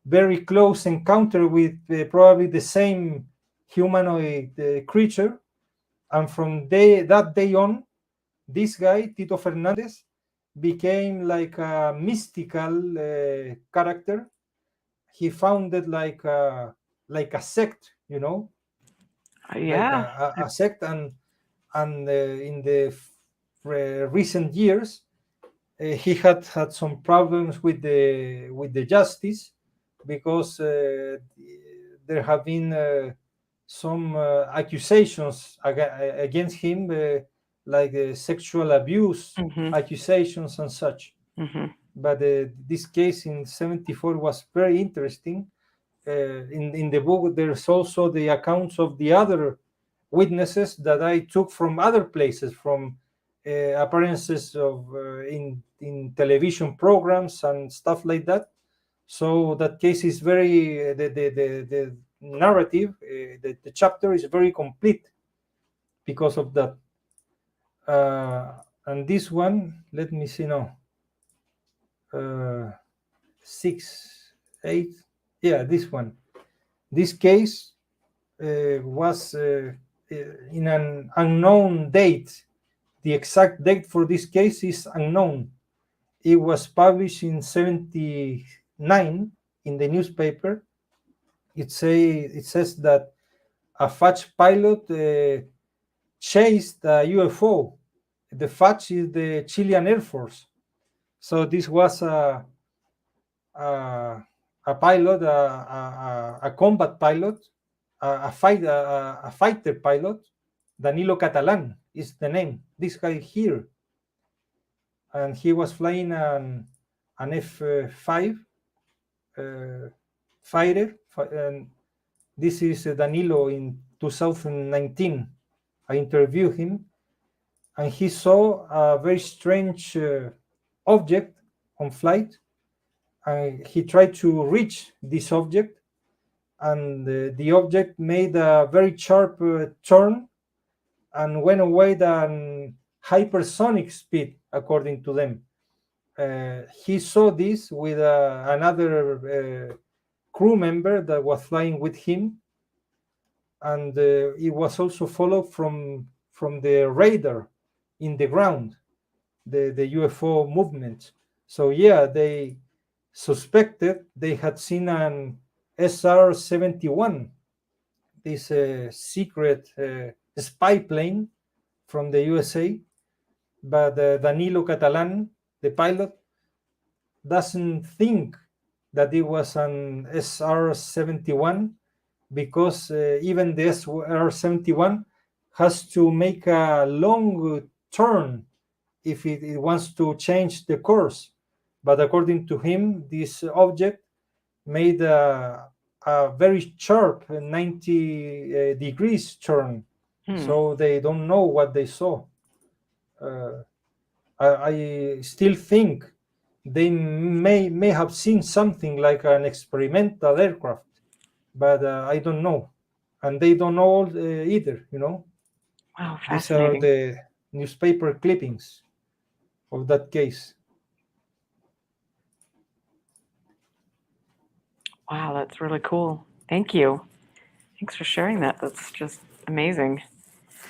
very close encounter with probably the same humanoid creature. And from that day on, this guy, Tito Fernandez, became like a mystical character. He founded like a sect, like a sect, and in the recent years, he had some problems with the justice, because there have been some accusations against him, like sexual abuse accusations and such. But this case in 74 was very interesting. In the book, there's also the accounts of the other witnesses that I took from other places, from appearances of in television programs and stuff like that. So that case is very the narrative, the chapter is very complete because of that. And this one, let me see now. 6, 8. Yeah, this one. This case was in an unknown date. The exact date for this case is unknown. It was published in 79 in the newspaper. It says that a Fach pilot chased a UFO. The Fach is the Chilean Air Force. So this was a a pilot, a combat pilot, a fighter pilot. Danilo Catalan is the name. This guy here, and he was flying an F5 fighter, and this is Danilo in 2019. I interviewed him, and he saw a very strange object on flight, and he tried to reach this object, and the object made a very sharp turn and went away at hypersonic speed, according to them. He saw this with another crew member that was flying with him, and it was also followed from the radar in the ground, the UFO movement. So yeah, they suspected they had seen an SR-71, this secret spy plane from the USA, but Danilo Catalan, the pilot, doesn't think that it was an SR-71 because even the SR-71 has to make a long turn if it wants to change the course. But according to him, this object made a very sharp 90 degrees turn. So they don't know what they saw. I still think they may have seen something like an experimental aircraft, but I don't know, and they don't know either. Wow, These are fascinating. the newspaper clippings of that case. Wow, that's really cool. Thank you. Thanks for sharing that. That's just amazing.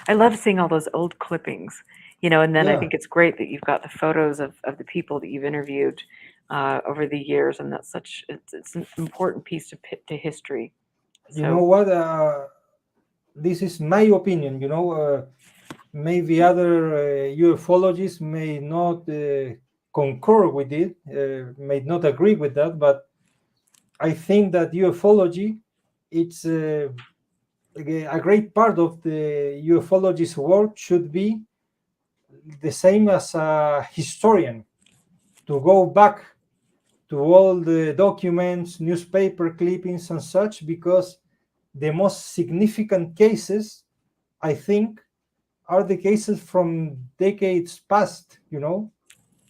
I love seeing all those old clippings, and then I Yeah, think it's great that you've got the photos of the people that you've interviewed over the years, and that's it's an important piece to history. you know So, what? This is my opinion. Maybe other ufologists may not concur with it, may not agree with that, but I think that ufology, it's a great part of the ufologist's work should be the same as a historian, to go back to all the documents, newspaper clippings, and such, because the most significant cases, I think, are the cases from decades past.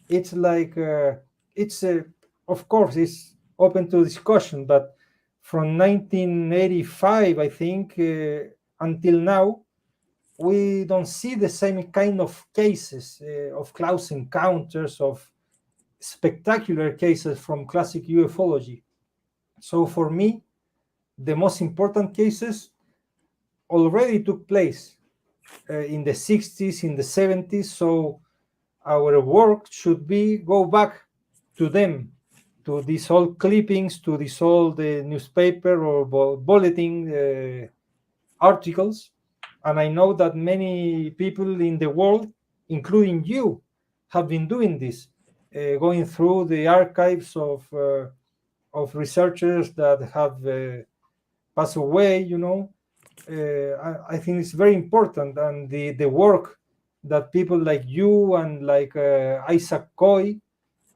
It's like it's of course it's open to discussion, but from 1985, I think, until now, we don't see the same kind of cases of close encounters, of spectacular cases from classic ufology. So for me, the most important cases already took place in the 60s, in the 70s. So our work should be go back to them, to these old clippings, to these old newspaper or bulletin articles. And I know that many people in the world, including you, have been doing this, going through the archives of researchers that have passed away. I think it's very important, and the work that people like you and like Isaac Coy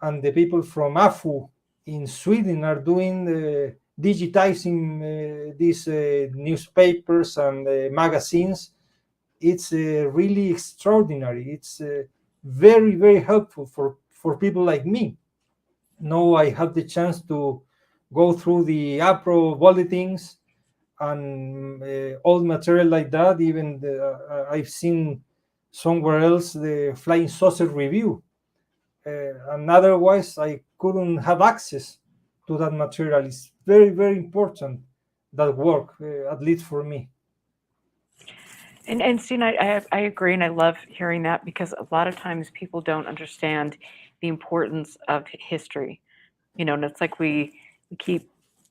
and the people from AFU in Sweden are doing, digitizing these newspapers and magazines. It's really extraordinary. It's very, very helpful for people like me. Now I have the chance to go through the APRO bulletins and old material like that. Even I've seen somewhere else the Flying Saucer Review, and otherwise I couldn't have access to that material. It's very, very important, that work, at least for me. and Steve, I agree, and I love hearing that because a lot of times people don't understand the importance of history. And it's like we keep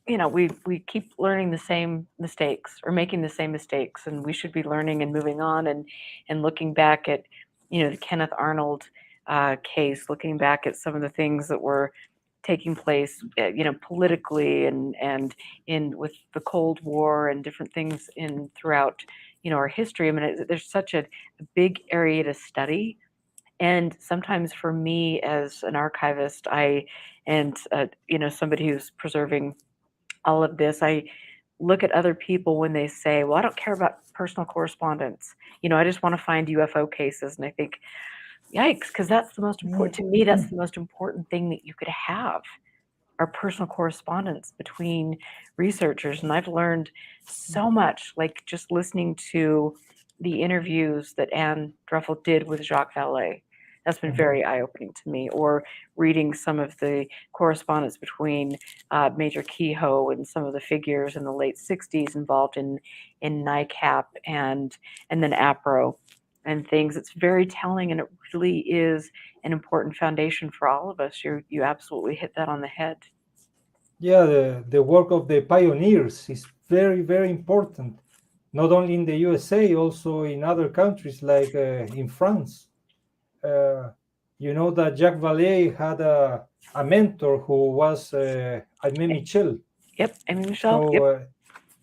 we keep learning the same mistakes or making the same mistakes, and we should be learning and moving on and looking back at the Kenneth Arnold case, looking back at some of the things that were taking place, politically and in with the Cold War and different things in throughout, our history. I mean, there's such a big area to study. And sometimes for me as an archivist, and somebody who's preserving all of this, I look at other people when they say, well, I don't care about personal correspondence. I just want to find UFO cases. And I think, yikes, because that's the most important, to me, that's the most important thing that you could have, our personal correspondence between researchers. And I've learned so much, like just listening to the interviews that Anne Druffel did with Jacques Vallée. That's been very eye-opening to me. Or reading some of the correspondence between Major Kehoe and some of the figures in the late 60s involved in NICAP and then APRO and things. It's very telling, and it really is an important foundation for all of us. You absolutely hit that on the head. Yeah, the work of the pioneers is very, very important, not only in the USA, also in other countries like in France. You know that Jacques Vallée had a mentor who was Aimé Michel. Yep, Aimé Michel. So Yep.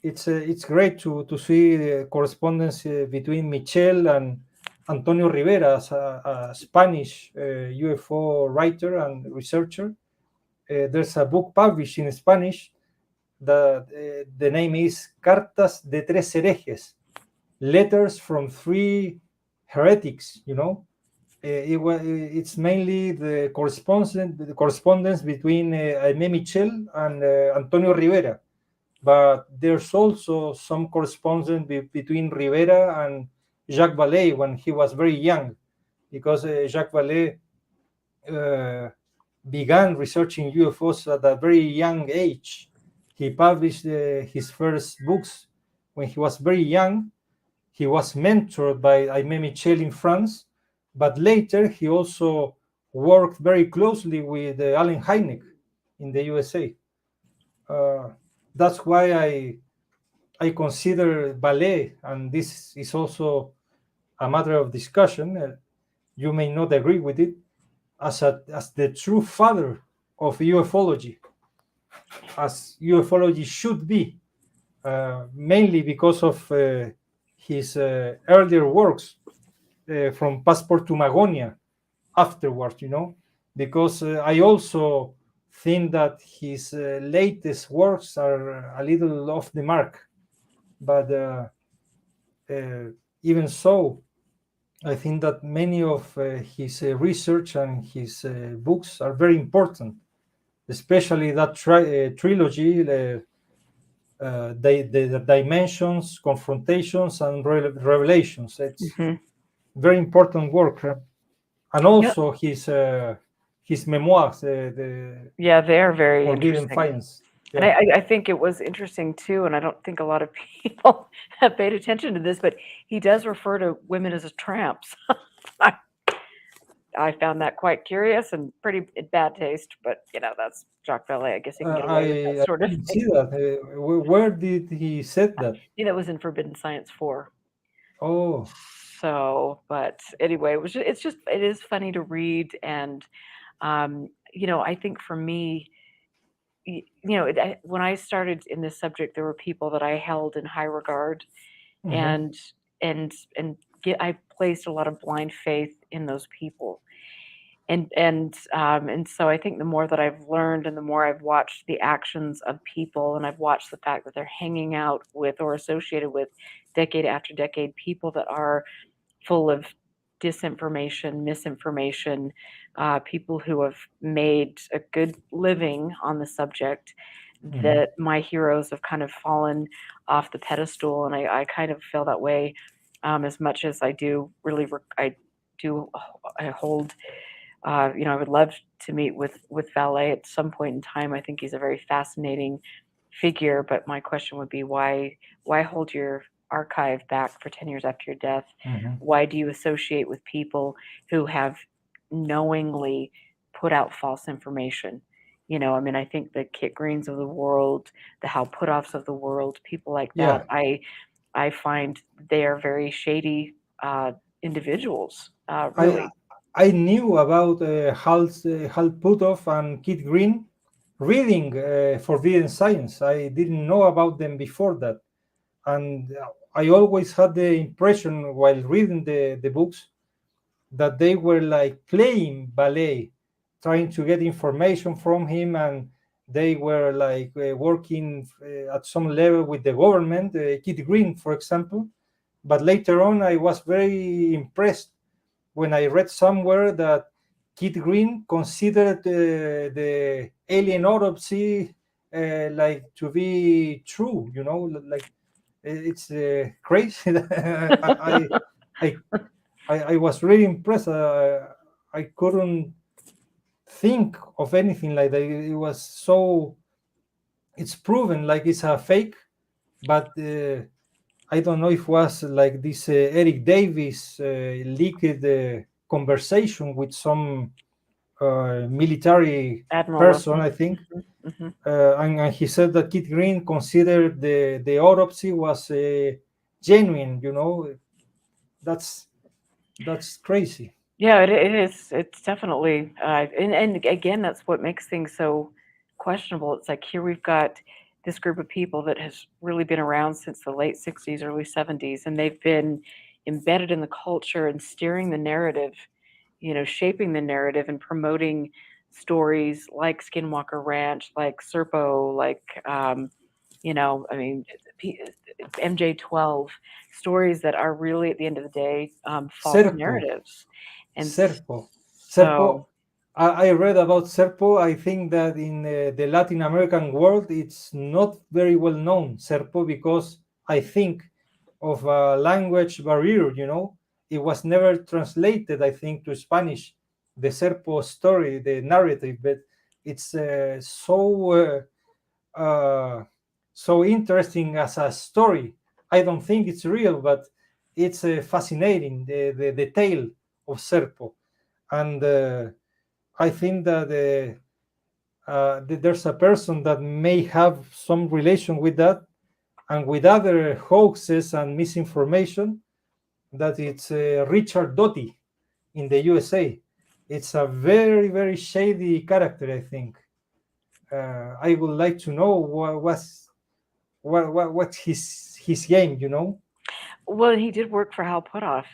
It's great to see the correspondence between Michel and Antonio Rivera, a Spanish UFO writer and researcher. There's a book published in Spanish that the name is Cartas de Tres Herejes, Letters from Three Heretics. It's mainly the correspondence between Aimé Michel and Antonio Rivera, but there's also some correspondence between Rivera and Jacques Vallée when he was very young, because Jacques Vallée began researching UFOs at a very young age. He published his first books when he was very young. He was mentored by Aimé Michel in France, but later he also worked very closely with Allen Hynek in the USA. That's why I consider Vallée, and this is also a matter of discussion, you may not agree with it, as the true father of ufology, as ufology should be, mainly because of his earlier works from Passport to Magonia afterwards, because I also think that his latest works are a little off the mark. But even so, I think that many of his research and his books are very important, especially that trilogy, the dimensions, confrontations, and revelations. It's very important work, and also his memoirs. They're very Forbidden interesting. Finds. And I think it was interesting too, and I don't think a lot of people have paid attention to this, but he does refer to women as tramps. I found that quite curious and pretty in bad taste, but that's Jacques Vallée. I guess he can get away with that sort of didn't thing. see that. Where did he said that? Yeah, that was in Forbidden Science 4. Oh. So, but anyway, it is funny to read, and I think for me, when I started in this subject, there were people that I held in high regard, and I placed a lot of blind faith in those people. And so I think the more that I've learned and the more I've watched the actions of people, and I've watched the fact that they're hanging out with or associated with decade after decade people that are full of disinformation, misinformation, people who have made a good living on the subject, that my heroes have kind of fallen off the pedestal. And I kind of feel that way, as much as I do really, I hold, I would love to meet with Vallée at some point in time. I think he's a very fascinating figure, but my question would be, why hold your archive back for 10 years after your death? Why do you associate with people who have knowingly put out false information? I think the Kit Greens of the world, the Hal Putoffs of the world, people like that, I find they are very shady individuals, really. I knew about Hal Puthoff and Kit Green reading Forbidden Science. I didn't know about them before that. And I always had the impression while reading the books that they were like playing ballet, trying to get information from him, and they were like working at some level with the government, Kit Green, for example. But later on, I was very impressed when I read somewhere that Kit Green considered the alien autopsy like to be true. Like it's crazy. I, I was really impressed. I couldn't think of anything like that. It was so. It's proven like it's a fake, but I don't know if it was like this Eric Davis leaked conversation with some military Admiral person, Wilson. I think, Mhm. and he said that Kit Green considered the autopsy was genuine. That's crazy. Yeah, it is. It's definitely, and again, that's what makes things so questionable. It's like here we've got this group of people that has really been around since the late 60s, early 70s, and they've been embedded in the culture and steering the narrative, shaping the narrative and promoting stories like Skinwalker Ranch, like Serpo, like, I mean, MJ12, stories that are really, at the end of the day, false Serpo. narratives. And Serpo. so, Serpo. I read about Serpo. I think that in the Latin American world, it's not very well known, Serpo, because I think of a language barrier, It was never translated, I think, to Spanish, the Serpo story, the narrative, but it's so interesting as a story. I don't think it's real, but it's fascinating, the tale of Serpo. And I think that there's a person that may have some relation with that and with other hoaxes and misinformation, that it's Richard Doty in the USA. It's a very, very shady character, I think. I would like to know what's his game. well, he did work for Hal Puthoff,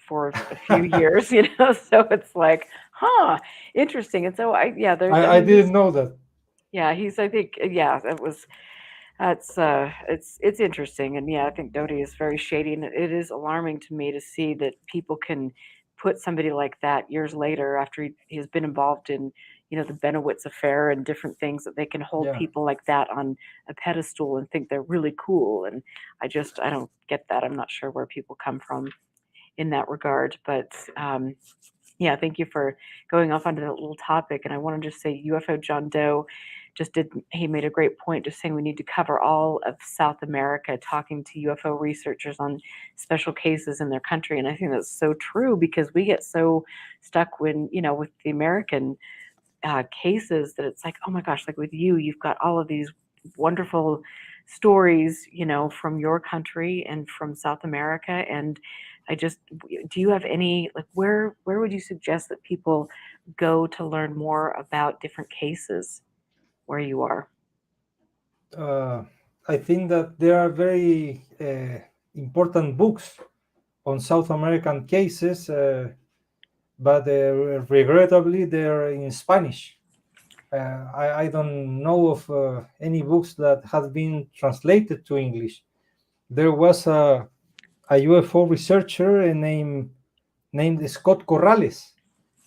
for a few years, so it's like, huh, interesting. And so I didn't know that. I think, yeah, it was. It's interesting, and yeah, I think Doty is very shady, and it is alarming to me to see that people can put somebody like that years later after he's been involved in, the Benowitz affair and different things, that they can hold Yeah. people like that on a pedestal and think they're really cool. And I don't get that. I'm not sure where people come from in that regard, but yeah, thank you for going off onto that little topic. And I want to just say UFO John Doe he made a great point just saying we need to cover all of South America, talking to UFO researchers on special cases in their country. And I think that's so true, because we get so stuck with the American cases, that it's like, oh my gosh, like with you've got all of these wonderful stories, from your country and from South America. And do you have any, like, where would you suggest that people go to learn more about different cases where you are? I think that there are very important books on South American cases, but regrettably they're in Spanish. I don't know of any books that have been translated to English. There was a UFO researcher named Scott Corrales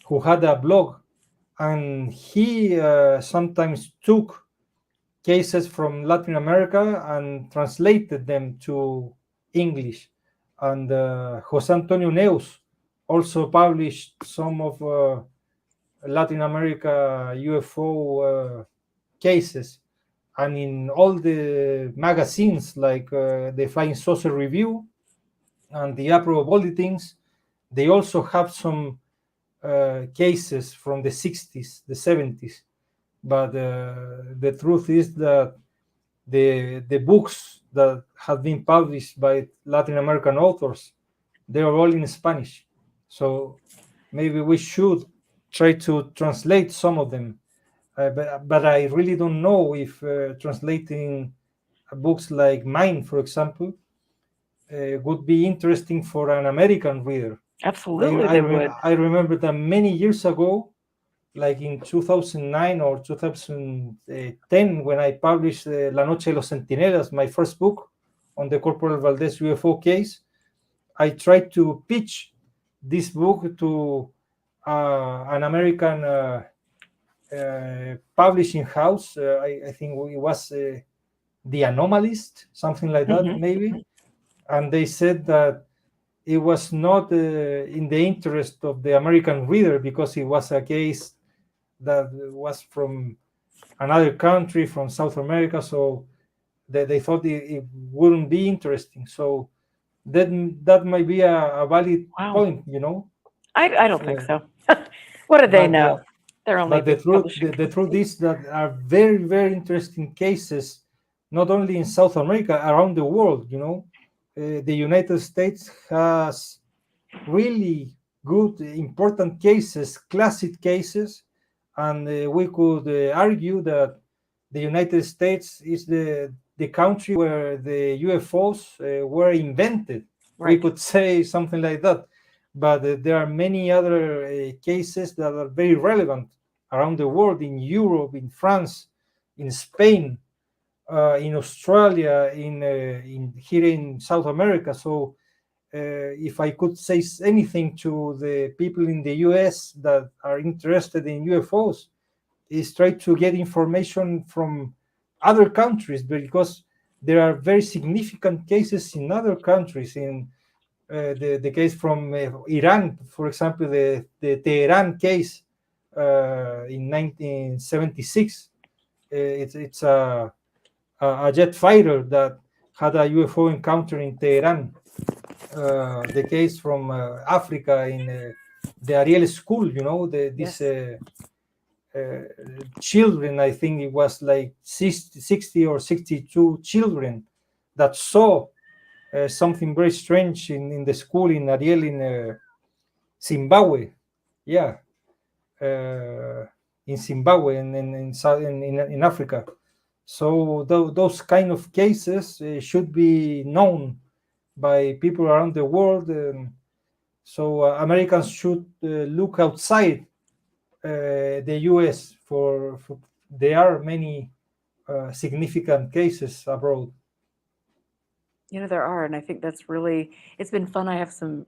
who had a blog, and he sometimes took cases from Latin America and translated them to English. And Jose Antonio Neus also published some of Latin America UFO cases. And in all the magazines like the Flying Saucer Review and the Apro Bulletins, they also have some cases from the 60s, the 70s. But the truth is that the books that have been published by Latin American authors, they are all in Spanish. So maybe we should try to translate some of them. But I really don't know if translating books like mine, for example, would be interesting for an American reader. Absolutely, they would. I remember that many years ago, like in 2009 or 2010, when I published La Noche de los Centinelas, my first book on the Corporal Valdés UFO case, I tried to pitch this book to an American publishing house. I think it was The Anomalist, something like that, Mhm. maybe. And they said that it was not in the interest of the American reader because it was a case that was from another country, from South America. So they thought it wouldn't be interesting. So that might be a valid Wow. point, you know. I don't think Uh, so. What do they but know? They're only a but the big truth publishing the truth company. is that are very very interesting cases, not only in South America, around the world. You know, the United States has really good, important cases, classic cases, and we could argue that the United States is the country where the UFOs were invented. We Right. could say something like that, but there are many other cases that are very relevant around the world, in Europe, in France, in Spain, in Australia, in here in South America. So if I could say anything to the people in the US that are interested in UFOs, is try to get information from other countries, because there are very significant cases in other countries. In the case from Iran, for example, the Tehran case in 1976. It's a jet fighter that had a UFO encounter in Tehran. The case from Africa in the Ariel school, you know, these Yes. children, I think it was like 60 or 62 children that saw something very strange in the school in Ariel in Zimbabwe. Yeah, in Zimbabwe and in Africa. So those kind of cases should be known by people around the world. So Americans should look outside the US for there are many significant cases abroad. There are, and I think that's really it's been fun. I have some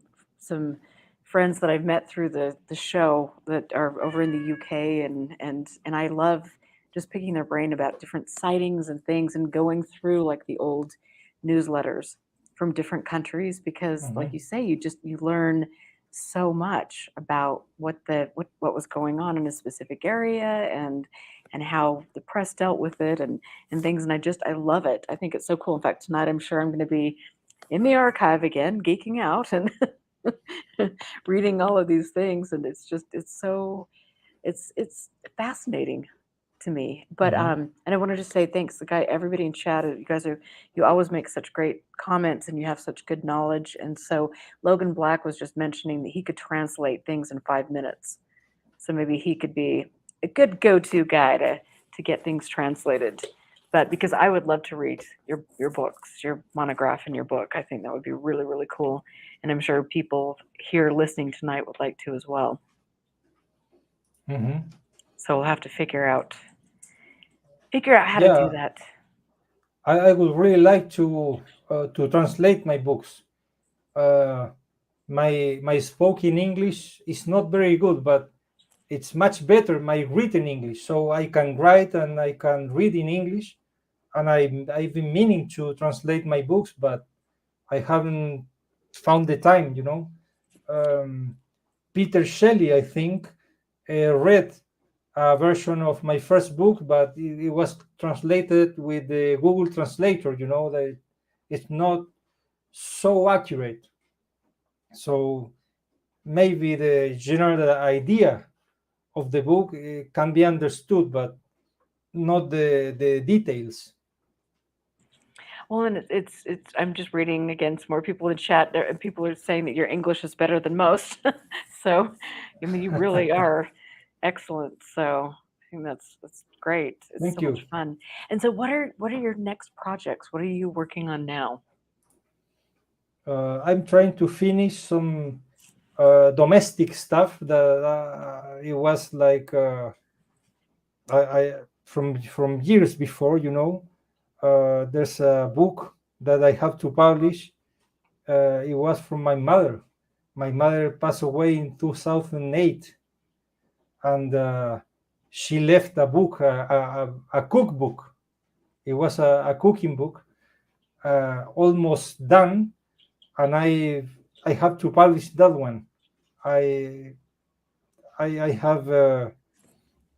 friends that I've met through the show that are over in the UK, and I love just picking their brain about different sightings and things and going through like the old newsletters from different countries because like you Mhm. say, you learn so much about what was going on in a specific area and how the press dealt with it and things. And I love it. I think it's so cool. In fact, tonight I'm sure I'm going to be in the archive again, geeking out and reading all of these things. And it's fascinating to me. But Mhm. and I wanted to say thanks, the guy, everybody in chat. You always make such great comments and you have such good knowledge. And so Logan Black was just mentioning that he could translate things in 5 minutes. So maybe he could be a good go-to guy to get things translated. But because I would love to read your books, your monograph and your book, I think that would be really, really cool. And I'm sure people here listening tonight would like to as well. Mhm. So we'll have to figure out how to do Yeah, that. I would really like to translate my books. Uh, my spoken English is not very good, but it's much better my written English. So I can write and I can read in English, and I've been meaning to translate my books, but I haven't found the time. You know, um, Peter Shelley, I think, read a version of my first book, but it was translated with the Google Translator. You know that it's not so accurate. So maybe the general idea of the book can be understood, but not the details. Well, and it's. I'm just reading again some more people in chat there, and people are saying that your English is better than most. So, I mean, you really are excellent. So, I think that's great. It's Thank so much you. fun. And so, what are your next projects? What are you working on now? I'm trying to finish some domestic stuff that it was like I from years before. There's a book that I have to publish. It was from my mother. My mother passed away in 2008, and she left a book, a cookbook. It was a cooking book, almost done, and I have to publish that one. I I have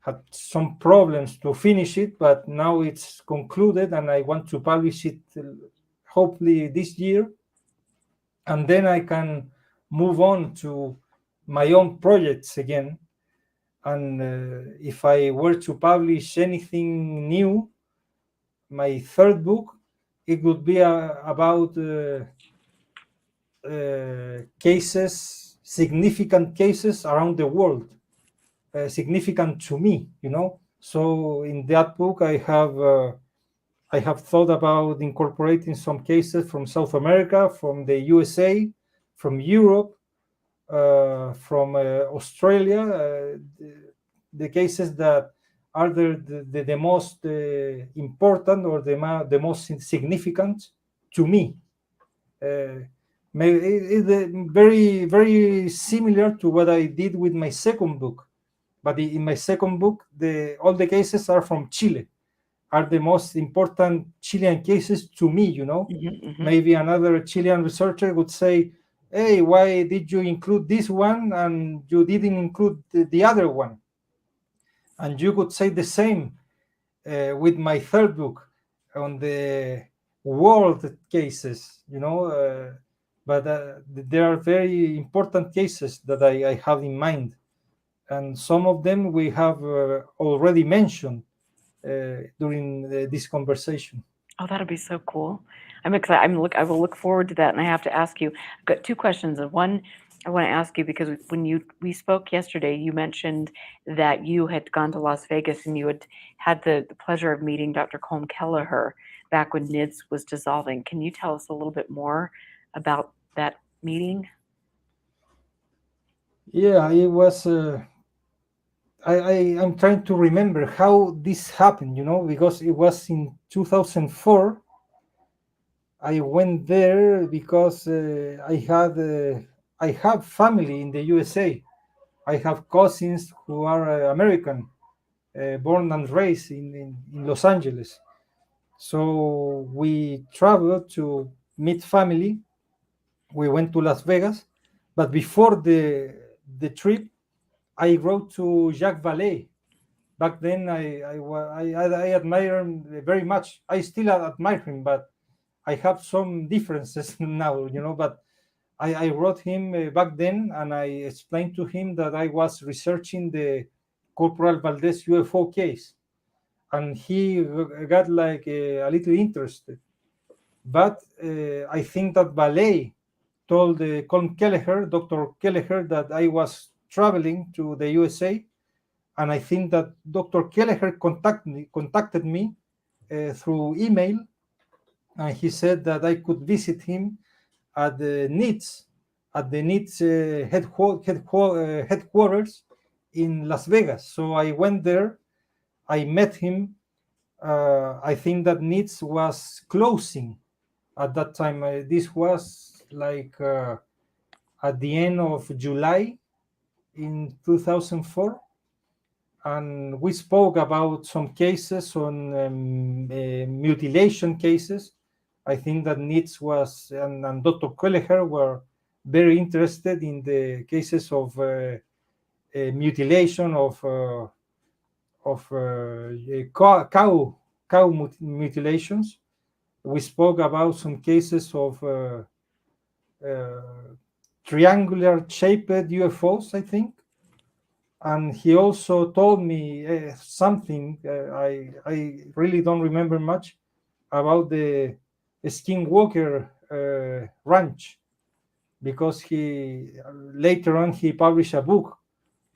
had some problems to finish it, but now it's concluded, and I want to publish it hopefully this year, and then I can move on to my own projects again. And if I were to publish anything new, my third book, it would be about cases, significant cases around the world, significant to me. So in that book, I have thought about incorporating some cases from South America, from the USA, from Europe, from Australia, the cases that are the most important, or the most significant to me. It's very, very similar to what I did with my second book. But in my second book, all the cases are from Chile, are the most important Chilean cases to me. Maybe another Chilean researcher would say, hey, why did you include this one and you didn't include the other one? And you could say the same with my third book on the world cases. But there are very important cases that I have in mind. And some of them we have already mentioned during this conversation. Oh, that'll be so cool. I'm excited. I will look forward to that. And I have to ask you, I've got two questions. And one, I want to ask you because when we spoke yesterday, you mentioned that you had gone to Las Vegas and you had the pleasure of meeting Dr. Colm Kelleher back when NIDS was dissolving. Can you tell us a little bit more about that meeting? Yeah, it was. I'm trying to remember how this happened, because it was in 2004. I went there because I have family in the USA. I have cousins who are American, born and raised in Los Angeles. So we traveled to meet family. We went to Las Vegas, but before the trip, I wrote to Jacques Vallée. Back then, I admire him very much. I still admire him, but I have some differences now. But I wrote him back then, and I explained to him that I was researching the Corporal Valdés UFO case, and he got like a little interested. But I think that Vallée told Colm Kelleher, Dr. Kelleher, that I was traveling to the USA, and I think that Dr. Kelleher contacted me through email, and he said that I could visit him at the NIDS headquarters in Las Vegas. So I went there. I met him. I think that NIDS was closing at that time. This was like at the end of July in 2004. And we spoke about some cases on mutilation cases. I think that NIDS was and Dr. Kelleher were very interested in the cases of mutilation of cow mutilations. We spoke about some cases of triangular shaped UFOs, I think. And he also told me something I really don't remember much about the Skinwalker Ranch, because he later on he published a book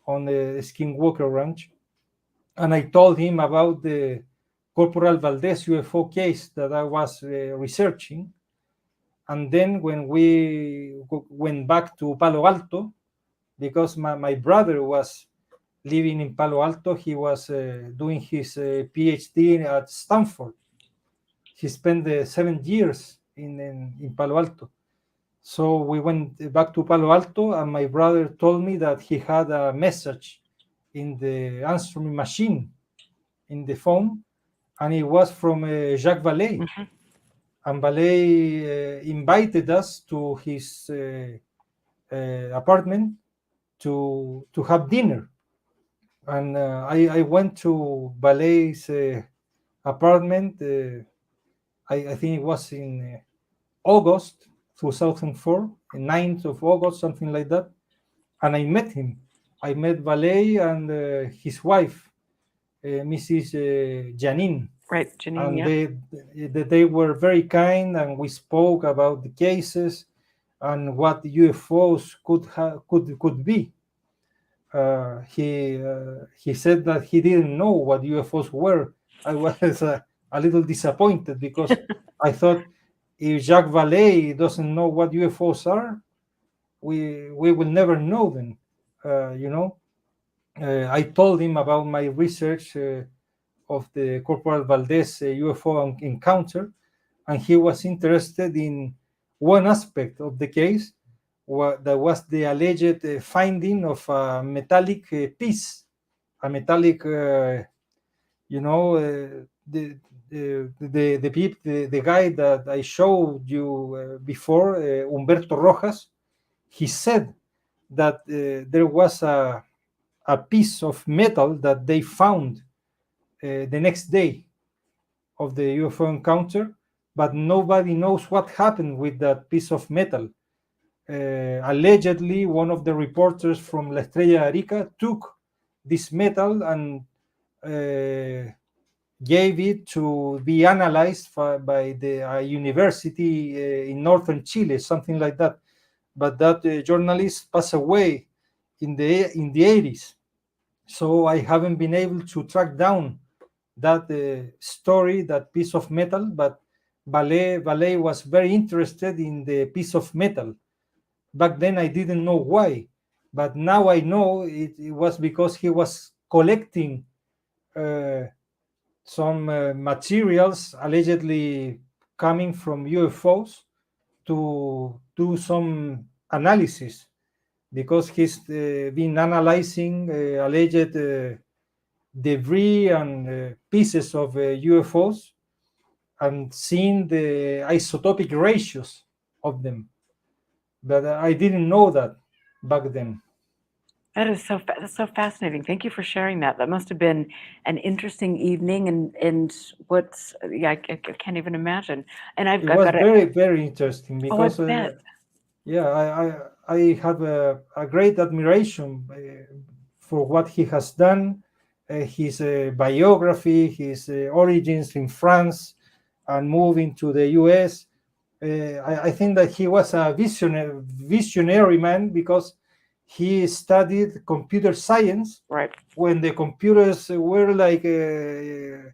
on the Skinwalker Ranch, and I told him about the Corporal Valdés UFO case that I was researching. And then when we went back to Palo Alto, because my brother was living in Palo Alto, he was doing his PhD at Stanford. He spent 7 years in Palo Alto. So we went back to Palo Alto, and my brother told me that he had a message in the answering machine in the phone, and it was from Jacques Vallée. Mm-hmm. And Vallée invited us to his apartment to have dinner. And I went to Vallée's apartment. I think it was in August 2004, 9th of August, something like that. And I met him. I met Vallée and his wife, Mrs. Janine. Right, Janine, And yeah. they were very kind, and we spoke about the cases and what UFOs could be. He said that he didn't know what UFOs were. I was a little disappointed, because I thought, if Jacques Vallée doesn't know what UFOs are, we will never know them. I told him about my research of the Corporal Valdés UFO encounter, and he was interested in one aspect of the case, that was the alleged finding of a metallic piece, a metallic, the guy that I showed you before, Humberto Rojas. He said that there was a piece of metal that they found the next day of the UFO encounter, but nobody knows what happened with that piece of metal. Allegedly, one of the reporters from La Estrella de Arica took this metal and gave it to be analyzed by the university in northern Chile, something like that. But that journalist passed away in the 80s. So I haven't been able to track down that story, that piece of metal, but Vallée was very interested in the piece of metal. Back then I didn't know why, but now I know it was because he was collecting some materials allegedly coming from UFOs to do some analysis, because he's been analyzing alleged debris and pieces of UFOs, and seeing the isotopic ratios of them. But I didn't know that back then. That's so fascinating. Thank you for sharing that. That must have been an interesting evening, and what's I can't even imagine. And I've It got was to. very, very interesting, Oh, I because bet. I have a great admiration for what he has done, his biography, his origins in France, and moving to the US. I think that he was a visionary man, because he studied computer science Right. when the computers were like a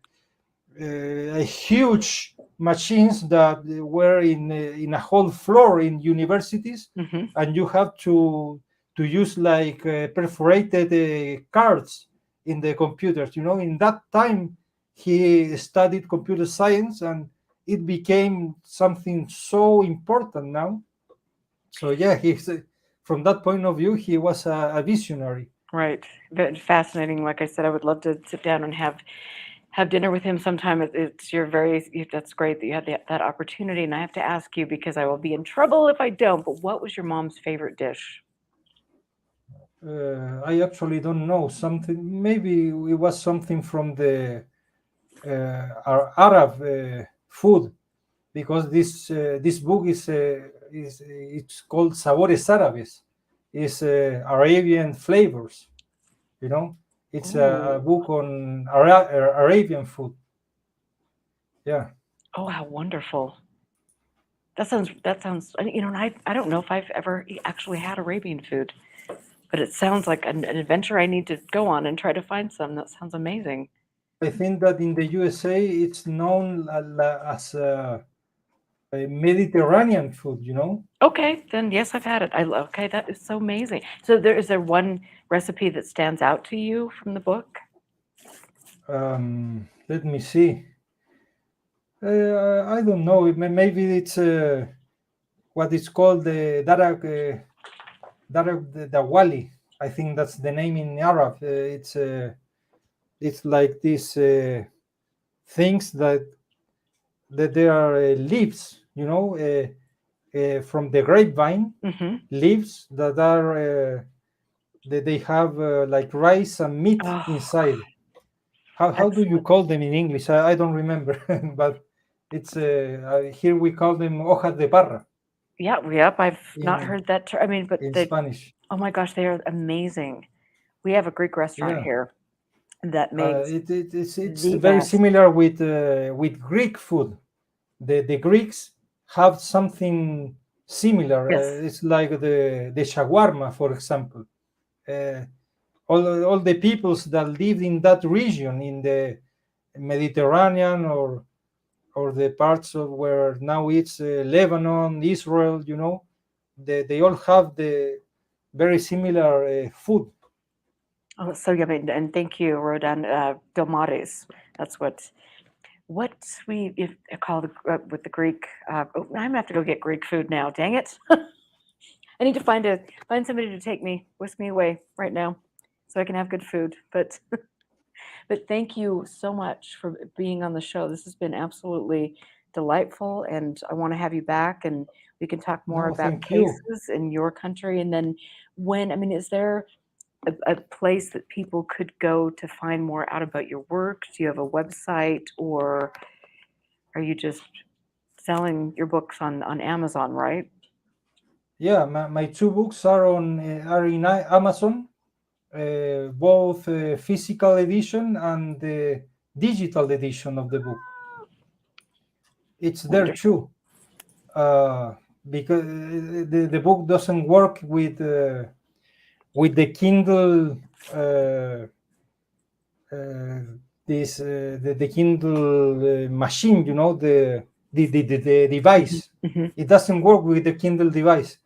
huge machines that were in a whole floor in universities, Mm-hmm. and you have to use like perforated cards in the computers. In that time he studied computer science, and it became something so important now. So yeah, he's from that point of view, he was a visionary. Right. Fascinating. Like I said, I would love to sit down and have dinner with him sometime. It's that's great that you had that opportunity. And I have to ask you, because I will be in trouble if I don't, but what was your mom's favorite dish? I actually don't know. Something, maybe it was something from the our Arab food, because this book is it's called Sabores Árabes. It's Arabian flavors. It's a Ooh. book on Arabian food. Yeah. Oh, how wonderful. That sounds, and I don't know if I've ever actually had Arabian food, but it sounds like an adventure I need to go on and try to find some. That sounds amazing. I think that in the USA it's known as a Mediterranean food, you know. Okay, then yes, I've had it. Okay, that is so amazing. So is there one recipe that stands out to you from the book? Let me see. I don't know. Maybe it's what is called the Darak Dawali. I think that's the name in Arab. It's like these things that they are leaves, you know, from the grapevine, leaves that are they have like rice and meat inside. How do you call them in English? I don't remember, but it's here we call them hojas de parra. Yep. I've not heard that term. I mean, but in Spanish. Oh my gosh, they are amazing. We have a Greek restaurant here that makes it's very similar with Greek food. The Greeks have something similar. It's like the shawarma, for example. All the peoples that lived in that region, in the Mediterranean or the parts of where now it's Lebanon, Israel, you know, they all have the very similar food. Oh, so yummy. And thank you, Rodan Domares. That's what we call with the Greek. I'm gonna have to go get Greek food now. Dang it! I need to find somebody to whisk me away right now, so I can have good food. But thank you so much for being on the show. This has been absolutely delightful, and I want to have you back, and we can talk more about cases in your country. And then is there a place that people could go to find more out about your work? Do you have a website, or are you just selling your books on Amazon, right? Yeah, my two books are in Amazon, both physical edition and the digital edition of the book. It's there too, because the book doesn't work with the Kindle. The Kindle machine, you know, the device. It doesn't work with the Kindle device,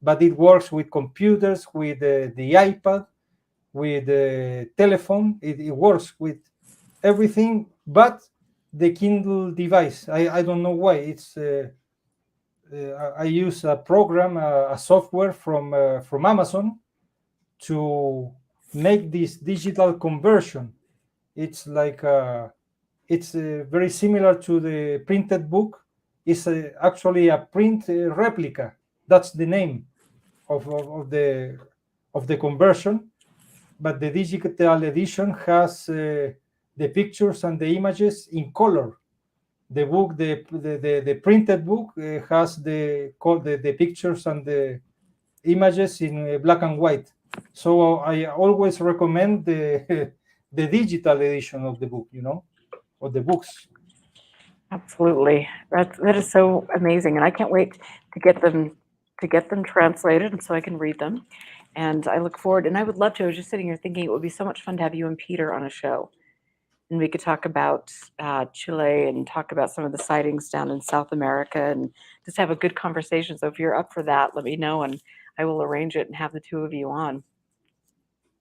but it works with computers, with the iPad, with the telephone. It works with everything but the Kindle device. I don't know why. It's I use a program, a software from Amazon to make this digital conversion. It's like it's very similar to the printed book. It's actually a print replica. That's the name of the conversion. But the digital edition has the pictures and the images in color. The book, the printed book has the pictures and the images in black and white. So I always recommend the digital edition of the book, you know, or the books. Absolutely, that is so amazing, and I can't wait to get them translated, and so I can read them. And I look forward, and I would love to. I was just sitting here thinking it would be so much fun to have you and Peter on a show, and we could talk about Chile and talk about some of the sightings down in South America, and just have a good conversation. So if you're up for that, let me know, and I will arrange it and have the two of you on.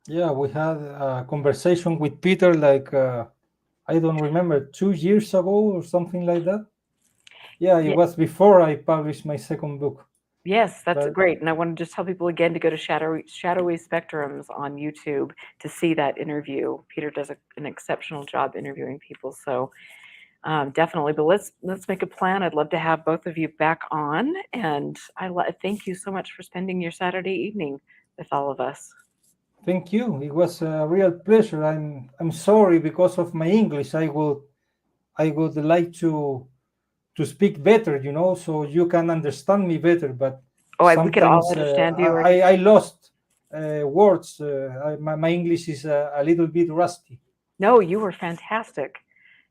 Yeah, we had a conversation with Peter like I don't remember, 2 years ago or something like that. Yeah, it was before I published my second book. Yes, that's great. And I want to just tell people again to go to Shadowy Spectrums on YouTube to see that interview. Peter does an exceptional job interviewing people. So definitely, but let's make a plan. I'd love to have both of you back on. And thank you so much for spending your Saturday evening with all of us. Thank you. It was a real pleasure. I'm sorry because of my English. I would like to speak better, you know, so you can understand me better. But we could all understand you. I lost words. My English is a little bit rusty. No, you were fantastic.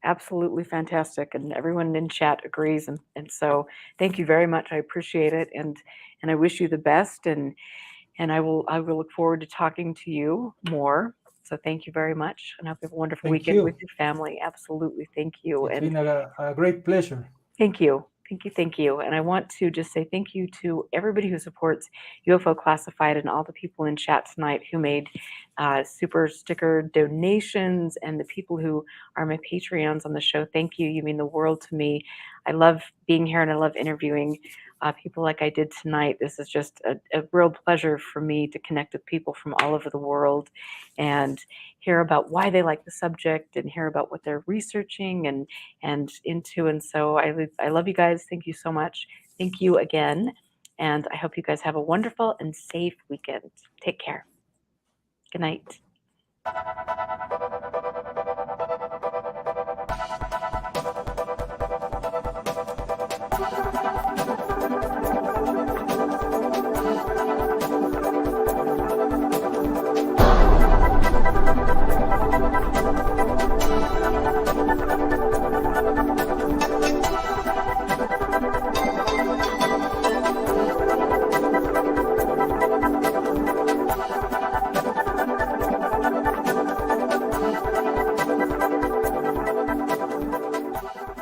absolutely fantastic, and everyone in chat agrees. And so, thank you very much. I appreciate it, and I wish you the best. And I will look forward to talking to you more. So thank you very much, and I hope you have a wonderful Thank weekend with you. your family. Absolutely, thank you, It's and been a great pleasure. thank you. Thank you. Thank you. And I want to just say thank you to everybody who supports UFO Classified and all the people in chat tonight who made super sticker donations and the people who are my Patreons on the show. Thank you. You mean the world to me. I love being here and I love interviewing people like I did tonight. This is just a real pleasure for me to connect with people from all over the world and hear about why they like the subject and hear about what they're researching and into. And so I love you guys. Thank you so much. Thank you again. And I hope you guys have a wonderful and safe weekend. Take care. Good night.